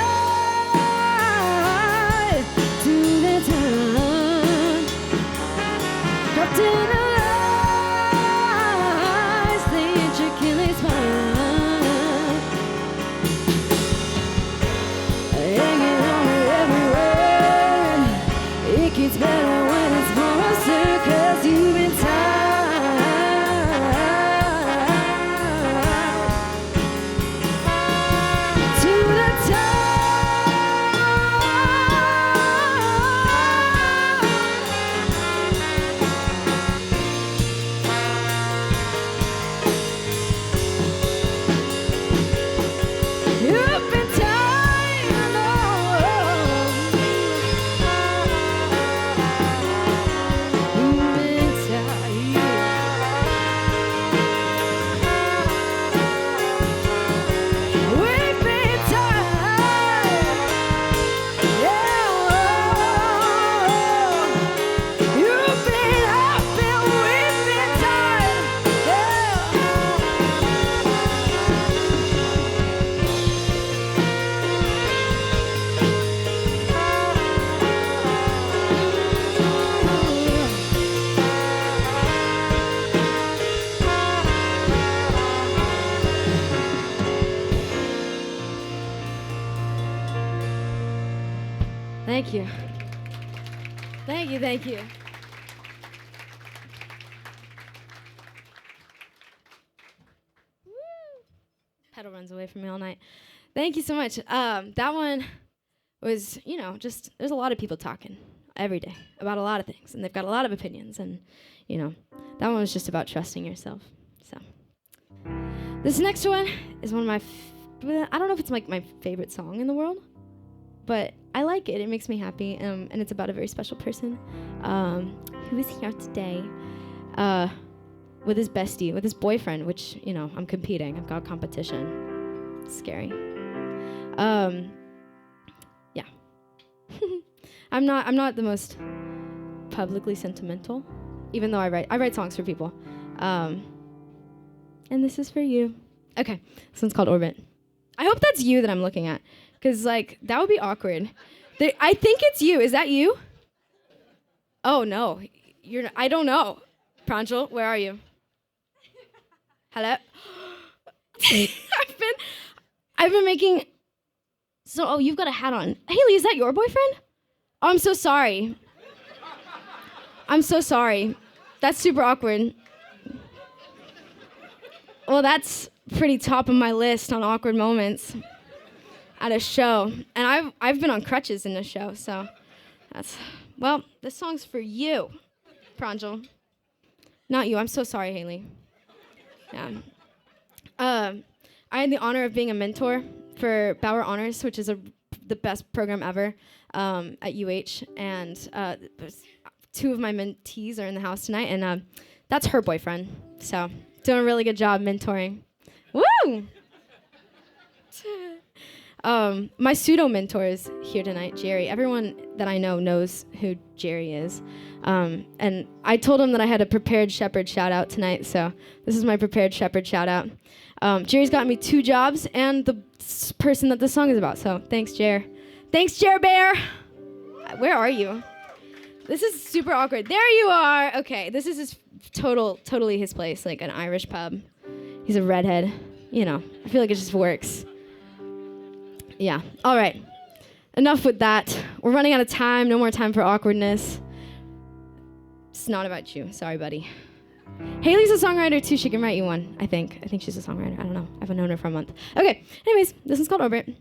to the time, trapped in the lies, the intricately spun, hanging on to every word. It gets better when it's more absurd, 'cause you've been tied to the You've been tied, no. You've been tied. We've been tied. Yeah. You've been up and we've been tied. Thank you. Thank you, thank you. Woo. Pedal runs away from me all night. Thank you so much. That one was, just there's a lot of people talking every day about a lot of things, and they've got a lot of opinions, and, that one was just about trusting yourself. So this next one is one of my, I don't know if it's like my favorite song in the world, but I like it. It makes me happy, and it's about a very special person who is here today with his bestie, with his boyfriend, which, I'm competing. I've got competition. It's scary. Yeah. I'm not the most publicly sentimental, even though I write songs for people. And this is for you. Okay, this one's called Orbit. I hope that's you that I'm looking at, because, that would be awkward. I think it's you. Is that you? Oh, no. I don't know. Pranjal, where are you? Hello? I've been making... So, you've got a hat on. Haley, is that your boyfriend? Oh, I'm so sorry. I'm so sorry. That's super awkward. Well, that's pretty top of my list on awkward moments at a show. And I've been on crutches in this show, so that's... Well, this song's for you, Pranjal. Not you. I'm so sorry, Haley. Yeah. I had the honor of being a mentor for Bauer Honors, which is the best program ever at UH. And two of my mentees are in the house tonight, and that's her boyfriend. So doing a really good job mentoring. Woo! My pseudo mentor is here tonight, Jerry. Everyone that I know knows who Jerry is. And I told him that I had a prepared shepherd shout out tonight, so this is my prepared shepherd shout out. Jerry's got me 2 jobs and the person that the song is about, so thanks, Jer. Thanks, Jer Bear. Where are you? This is super awkward. There you are. Okay, this is his totally his place, like an Irish pub. He's a redhead. You know, I feel like it just works. Yeah, all right. Enough with that. We're running out of time. No more time for awkwardness. It's not about you. Sorry, buddy. Haley's a songwriter, too. She can write you one, I think. I think she's a songwriter. I don't know. I haven't known her for a month. Okay, anyways, this one's called Orbit.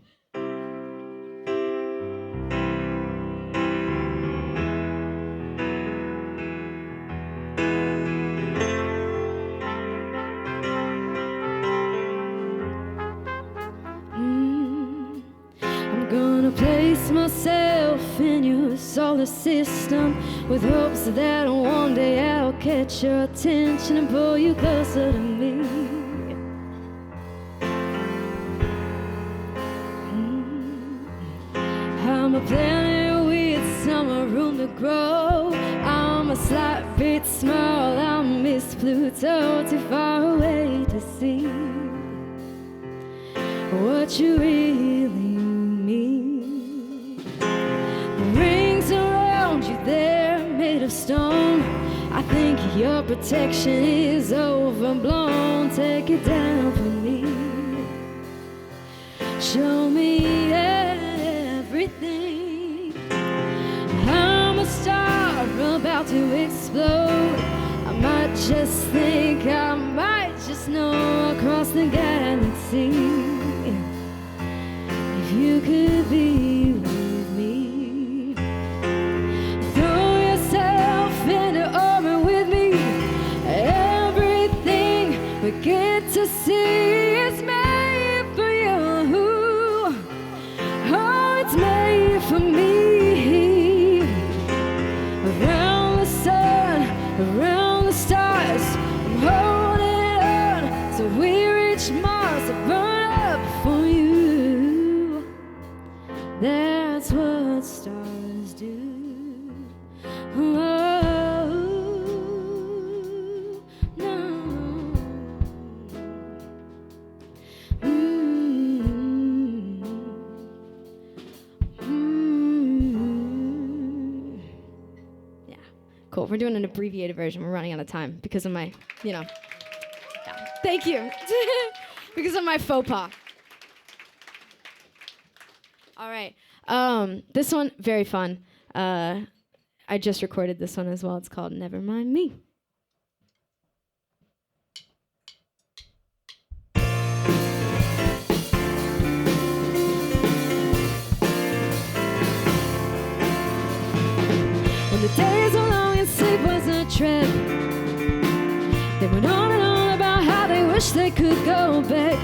Place myself in your solar system with hopes that one day I'll catch your attention and pull you closer to me. I'm a planet with some room to grow. I'm a slight bit small. I miss Pluto, too far away to see what you really mean. Rings around you, they're made of stone. I think your protection is overblown. Take it down for me. Show me everything. I'm a star about to explode. I might just think, I might just know across the galaxy. If you could be with me, throw yourself into orbit with me. Everything we get to see is made for you. Oh, it's made for me. Around the sun, around the stars, I'm holding on so we reach Mars to burn up for you. That's what stars do. Oh, no. Yeah, cool. We're doing an abbreviated version. We're running out of time because of my, yeah. Thank you. Because of my faux pas. All right. This one, very fun. I just recorded this one as well. It's called Never Mind Me. When the days were long and sleep was a trip, they went on and on about how they wish they could go back.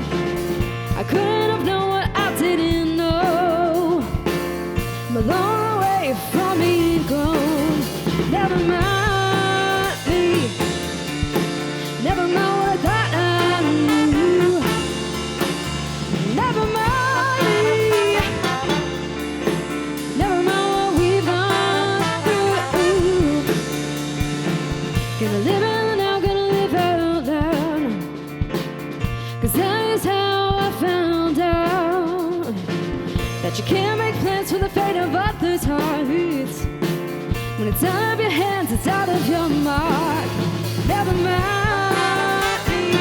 I couldn't have known what I didn't know. I'm a long way from being grown. Never mind me. Never mind what I thought I knew. Never mind me. Never mind what we've gone through. Gonna live in the now, gonna live out loud. 'Cause that is how I found out that you can't make plans for the fate of others' hearts. When it's out of your hands, it's out of your mark. Never mind me.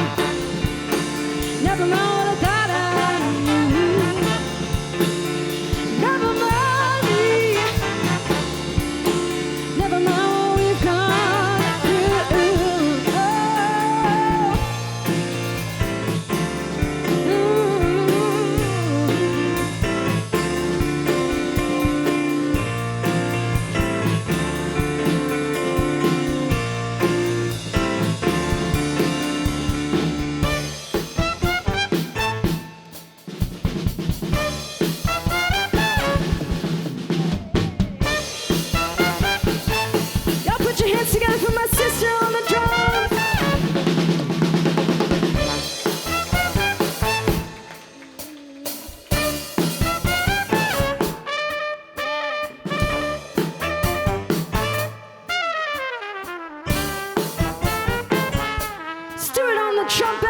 Never mind what I thought I knew. Never mind me. Never mind what we've gone through. trumpet.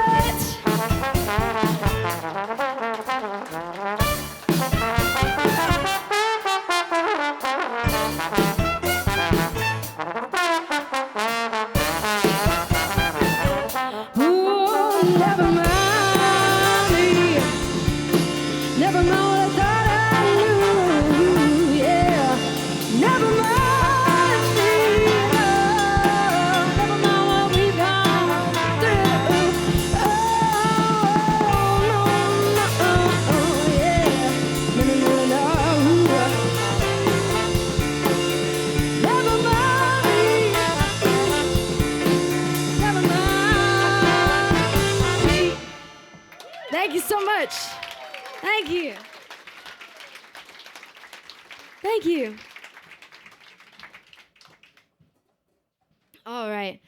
Ooh, never mind me. Never mind what I thought I knew. Yeah, never mind me. Never mind what we've gone through. Oh, no, no, yeah. No, no, no, no. Never mind me. Never mind me. Thank you so much. Thank you. Thank you. All right.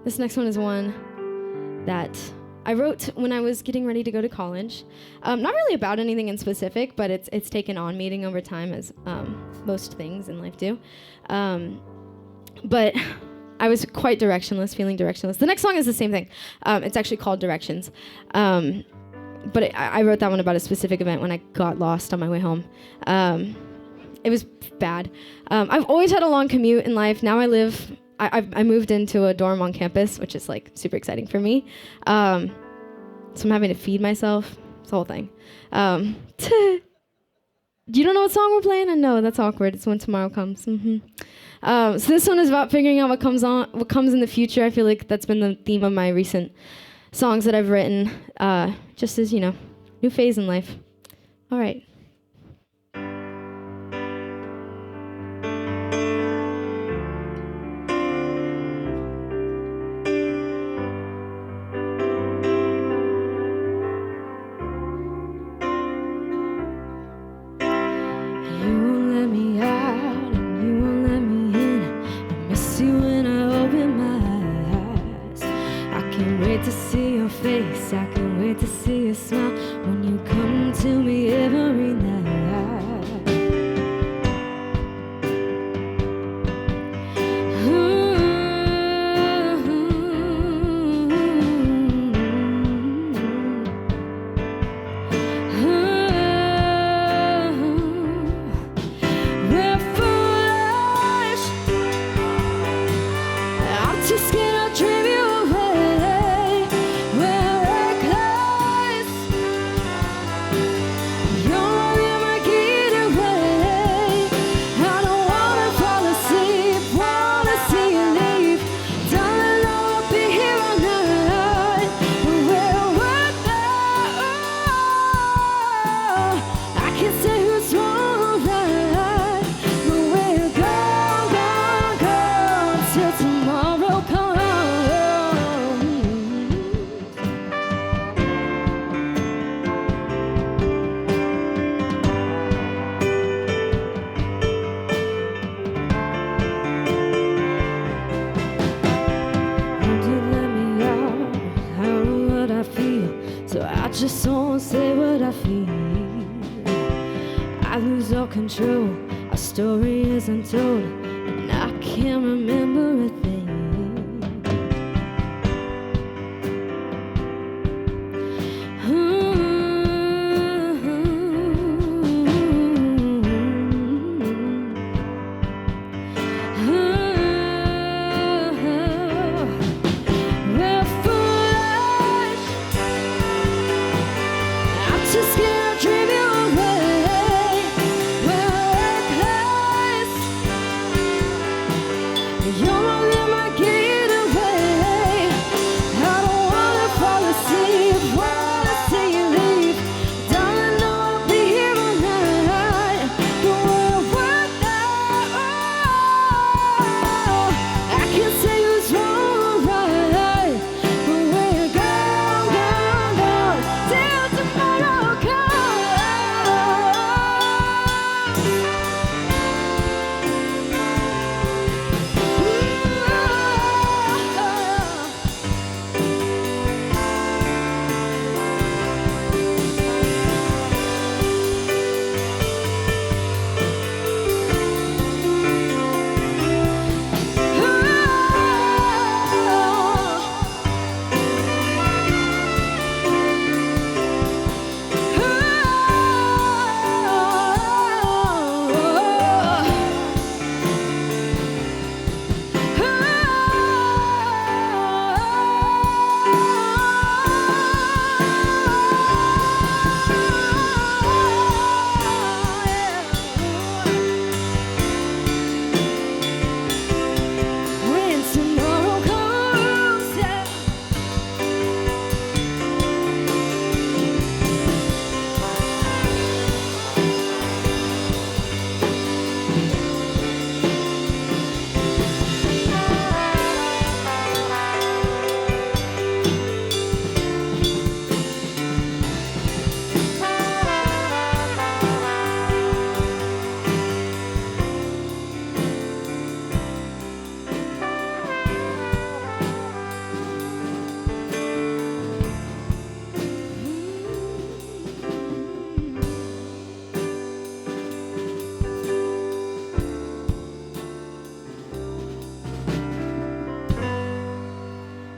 This next one is one that I wrote when I was getting ready to go to college. Not really about anything in specific, but it's taken on meaning over time, as most things in life do. But I was quite directionless, feeling directionless. The next song is the same thing. It's actually called Directions. But I wrote that one about a specific event when I got lost on my way home. It was bad. I've always had a long commute in life. Now I moved into a dorm on campus, which is like super exciting for me. So I'm having to feed myself. It's the whole thing. You don't know what song we're playing? I know, that's awkward. It's When Tomorrow Comes. So this one is about figuring out what comes in the future. I feel like that's been the theme of my recent songs that I've written, just as, new phase in life. All right. You won't let me out and you won't let me in. I miss you when I open my eyes. I can't wait to see your face. I can't wait to see your smile when you come to me every night. We're foolish. I'm too scared I'll dream you away. We're reckless. You're only my getaway. I don't wanna fall asleep, wanna see you leave. Darling, I'll be here all night. We're worth I can't say who's wrong or right, but we're gone, gone, gone till tomorrow comes. Won't you let me out? I don't know what I feel, so I just won't say what I feel. I lose all control. Our story is untold, and I can't remember a thing. We're foolish. I'm too scared I'll dream you away. We're reckless. You're all in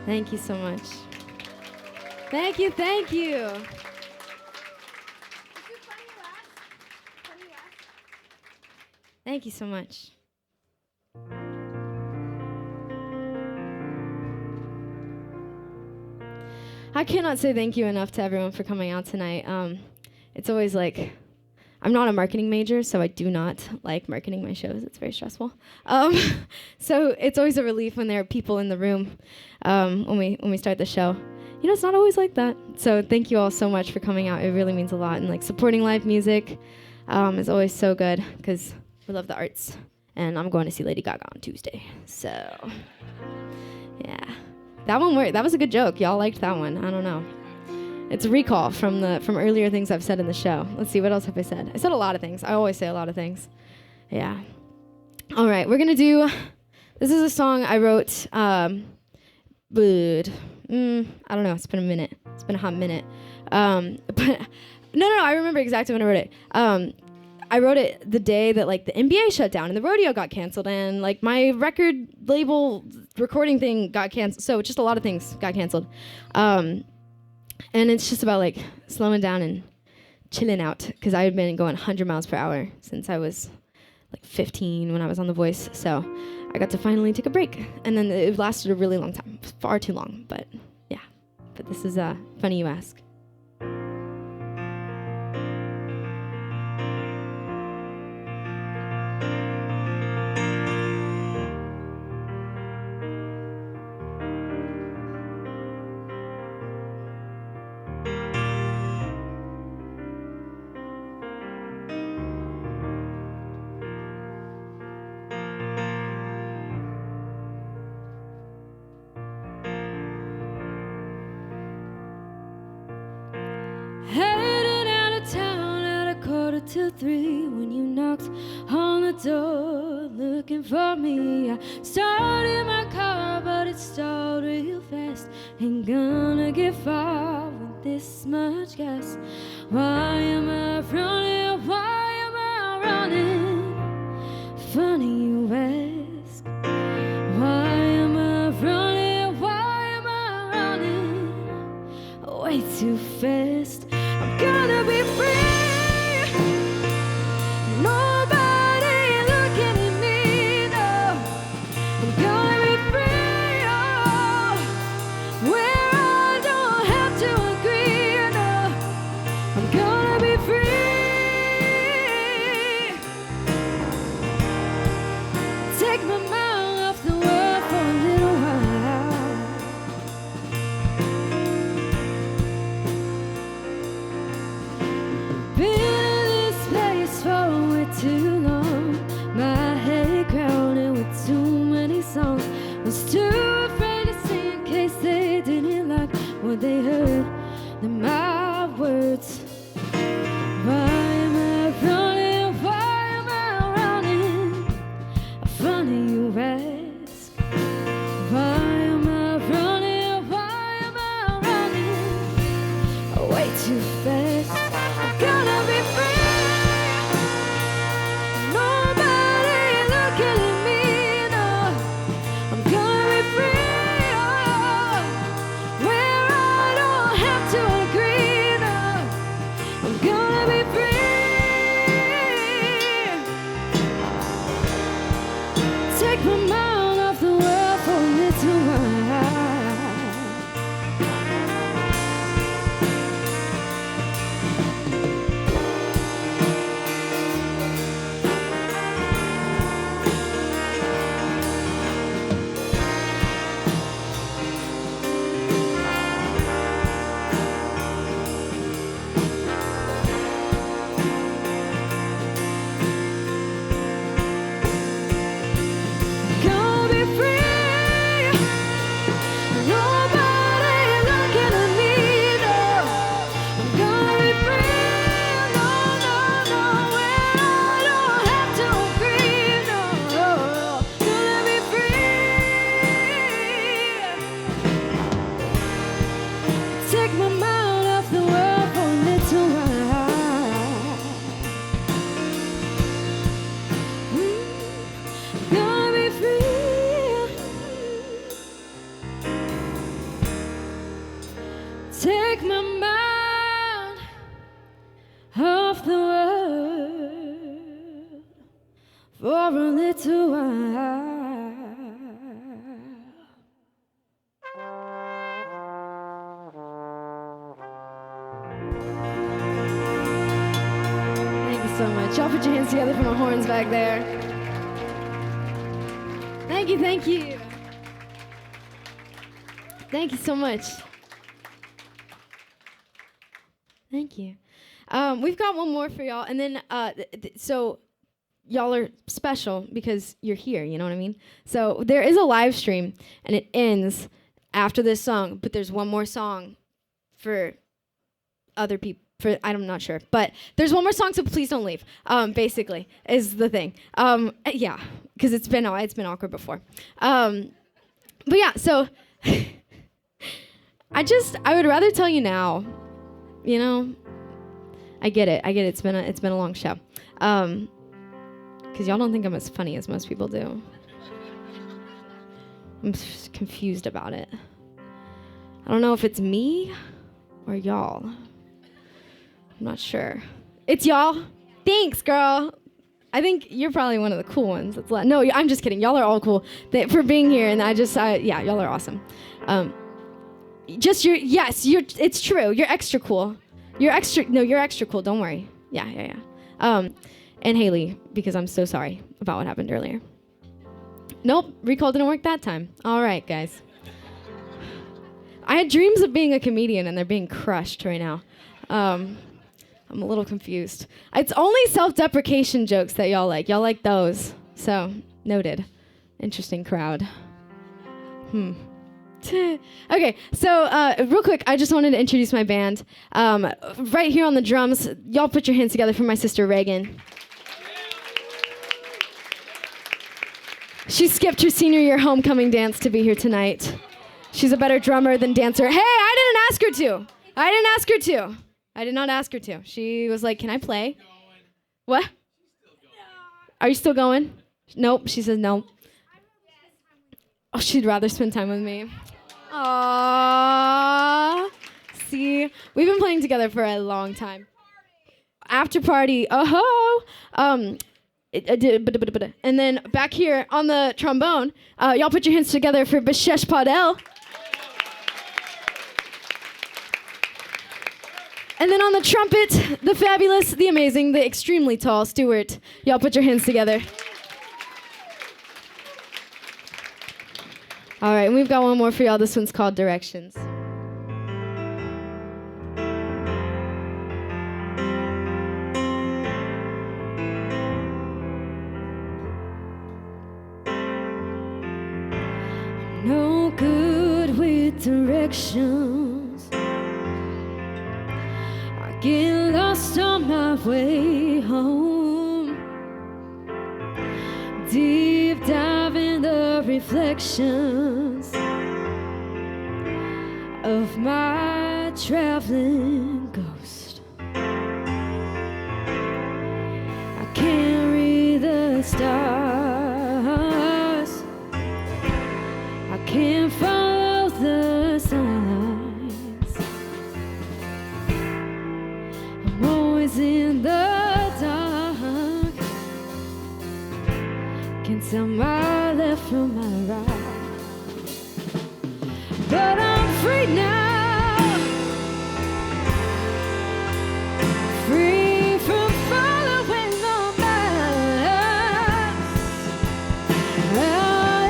Thank you so much. Thank you, thank you. Thank you so much. I cannot say thank you enough to everyone for coming out tonight. It's always like, I'm not a marketing major, so I do not like marketing my shows. It's very stressful. So it's always a relief when there are people in the room when we start the show. You know, it's not always like that. So thank you all so much for coming out. It really means a lot. And like supporting live music is always so good because we love the arts. And I'm going to see Lady Gaga on Tuesday. So yeah, that one worked. That was a good joke. Y'all liked that one. I don't know. It's a recall from earlier things I've said in the show. Let's see, what else have I said? I said a lot of things. I always say a lot of things. Yeah. All right, we're gonna do. This is a song I wrote. I don't know. It's been a minute. It's been a hot minute. But no. I remember exactly when I wrote it. I wrote it the day that like the NBA shut down and the rodeo got canceled and like my record label recording thing got canceled. So just a lot of things got canceled. And it's just about like slowing down and chilling out because I had been going 100 miles per hour since I was like 15 when I was on The Voice. So I got to finally take a break. And then it lasted a really long time, far too long. But yeah, but this is funny you ask. Headed out of town at 2:45 when you knocked on the door looking for me. I started my car, but it stalled real fast. Ain't gonna get far with this much gas. Why am I running? Why am I running? Funny you ask. Why am I running? Why am I running? Way too fast. I'm gonna be free. Nobody looking at me, no. I'm gonna be free, oh, where I don't have to agree, no. I'm gonna be free. Take my mind off the world for a little while. Been in this place for way too long. My head crowded with too many songs. Was too afraid to sing in case they didn't like what they heard. Then my words. Why am I running? Why am I running? Funny you ask. Why am I running? Why am I running? Way too fast. I'm gonna be free. Nobody looking at me, no. I'm gonna be free, oh, where I don't have to agree, no. I'm gonna be free. Take my mind off the world for a little while. take my mind off the world for a little while. Thank you so much. Y'all put your hands together for my horns back there. Thank you, thank you. Thank you so much. Thank you. We've got one more for y'all, and then so y'all are special because you're here, you know what I mean? So there is a live stream, and it ends after this song, but there's one more song for other people. I'm not sure, but there's one more song, so please don't leave. Basically, is the thing. Yeah, because it's been awkward before. But yeah, so I would rather tell you now. You know, I get it. It's been a long show. Because y'all don't think I'm as funny as most people do. I'm just confused about it. I don't know if it's me or y'all. I'm not sure. It's y'all? Thanks, girl. I think you're probably one of the cool ones. No, I'm just kidding. Y'all are all cool for being here, and yeah, y'all are awesome. It's true. You're extra cool. You're extra cool. Don't worry. Yeah. And Haley, because I'm so sorry about what happened earlier. Nope, recall didn't work that time. All right, guys. I had dreams of being a comedian, and they're being crushed right now. I'm a little confused. It's only self-deprecation jokes that y'all like. Y'all like those. So, noted. Interesting crowd. Okay, so real quick, I just wanted to introduce my band. Right here on the drums, y'all put your hands together for my sister Reagan. She skipped her senior year homecoming dance to be here tonight. She's a better drummer than dancer. Hey, I didn't ask her to. I did not ask her to. She was like, can I play? What? Are you still going? Nope, she says no. Oh, she'd rather spend time with me. Aww. See, we've been playing together for a long time. After party, and then back here on the trombone, y'all put your hands together for Bishesh Padel. And then on the trumpet, the fabulous, the amazing, the extremely tall Stuart. Y'all put your hands together. All right, and we've got one more for y'all. This one's called Directions. No good with directions. I get lost on my way home. Deep dive in the reflections of my traveling ghost. I can't read the stars. I can't follow the signs. I'm always in the dark. Can't tell my left from my right. But I'm free now. Free from following the maps. I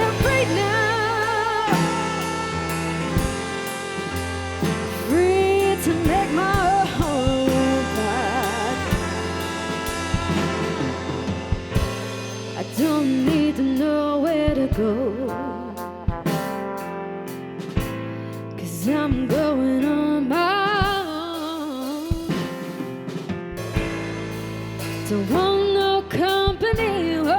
am free now. Free to make my own path. I don't need to know where to go, 'cause I'm going on my own. Don't want no company, or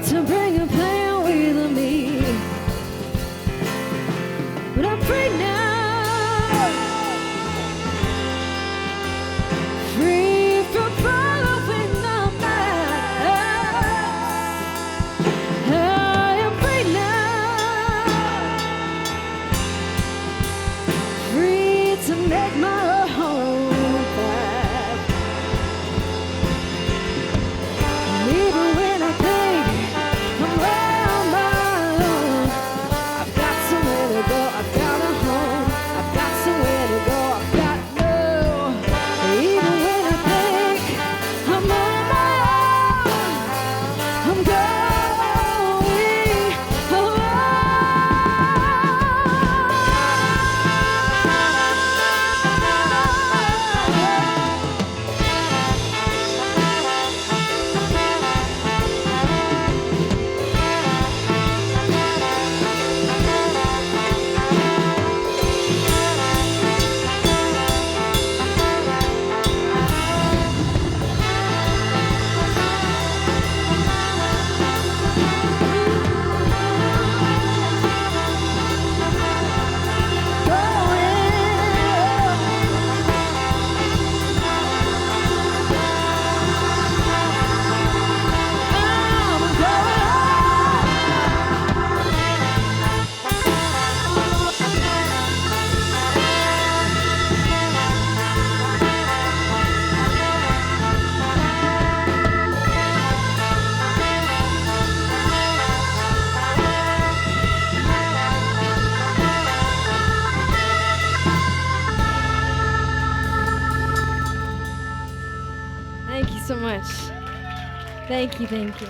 to bring a plan with me. But I'm free now, free from following the maps. I am free now, Thank you, thank you.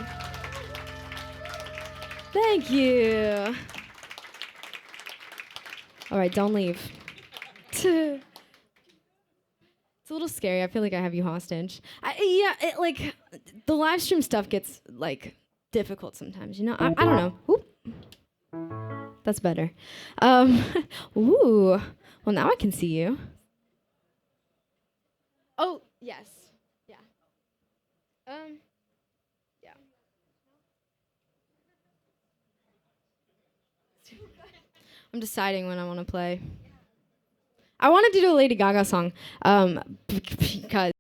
Thank you. All right, don't leave. It's a little scary. I feel like I have you hostage. Like the live stream stuff gets like difficult sometimes. You know, I don't know. Oop. That's better. Ooh. Well, now I can see you. Oh yes. Yeah. Yeah. I'm deciding when I want to play. I wanted to do a Lady Gaga song, because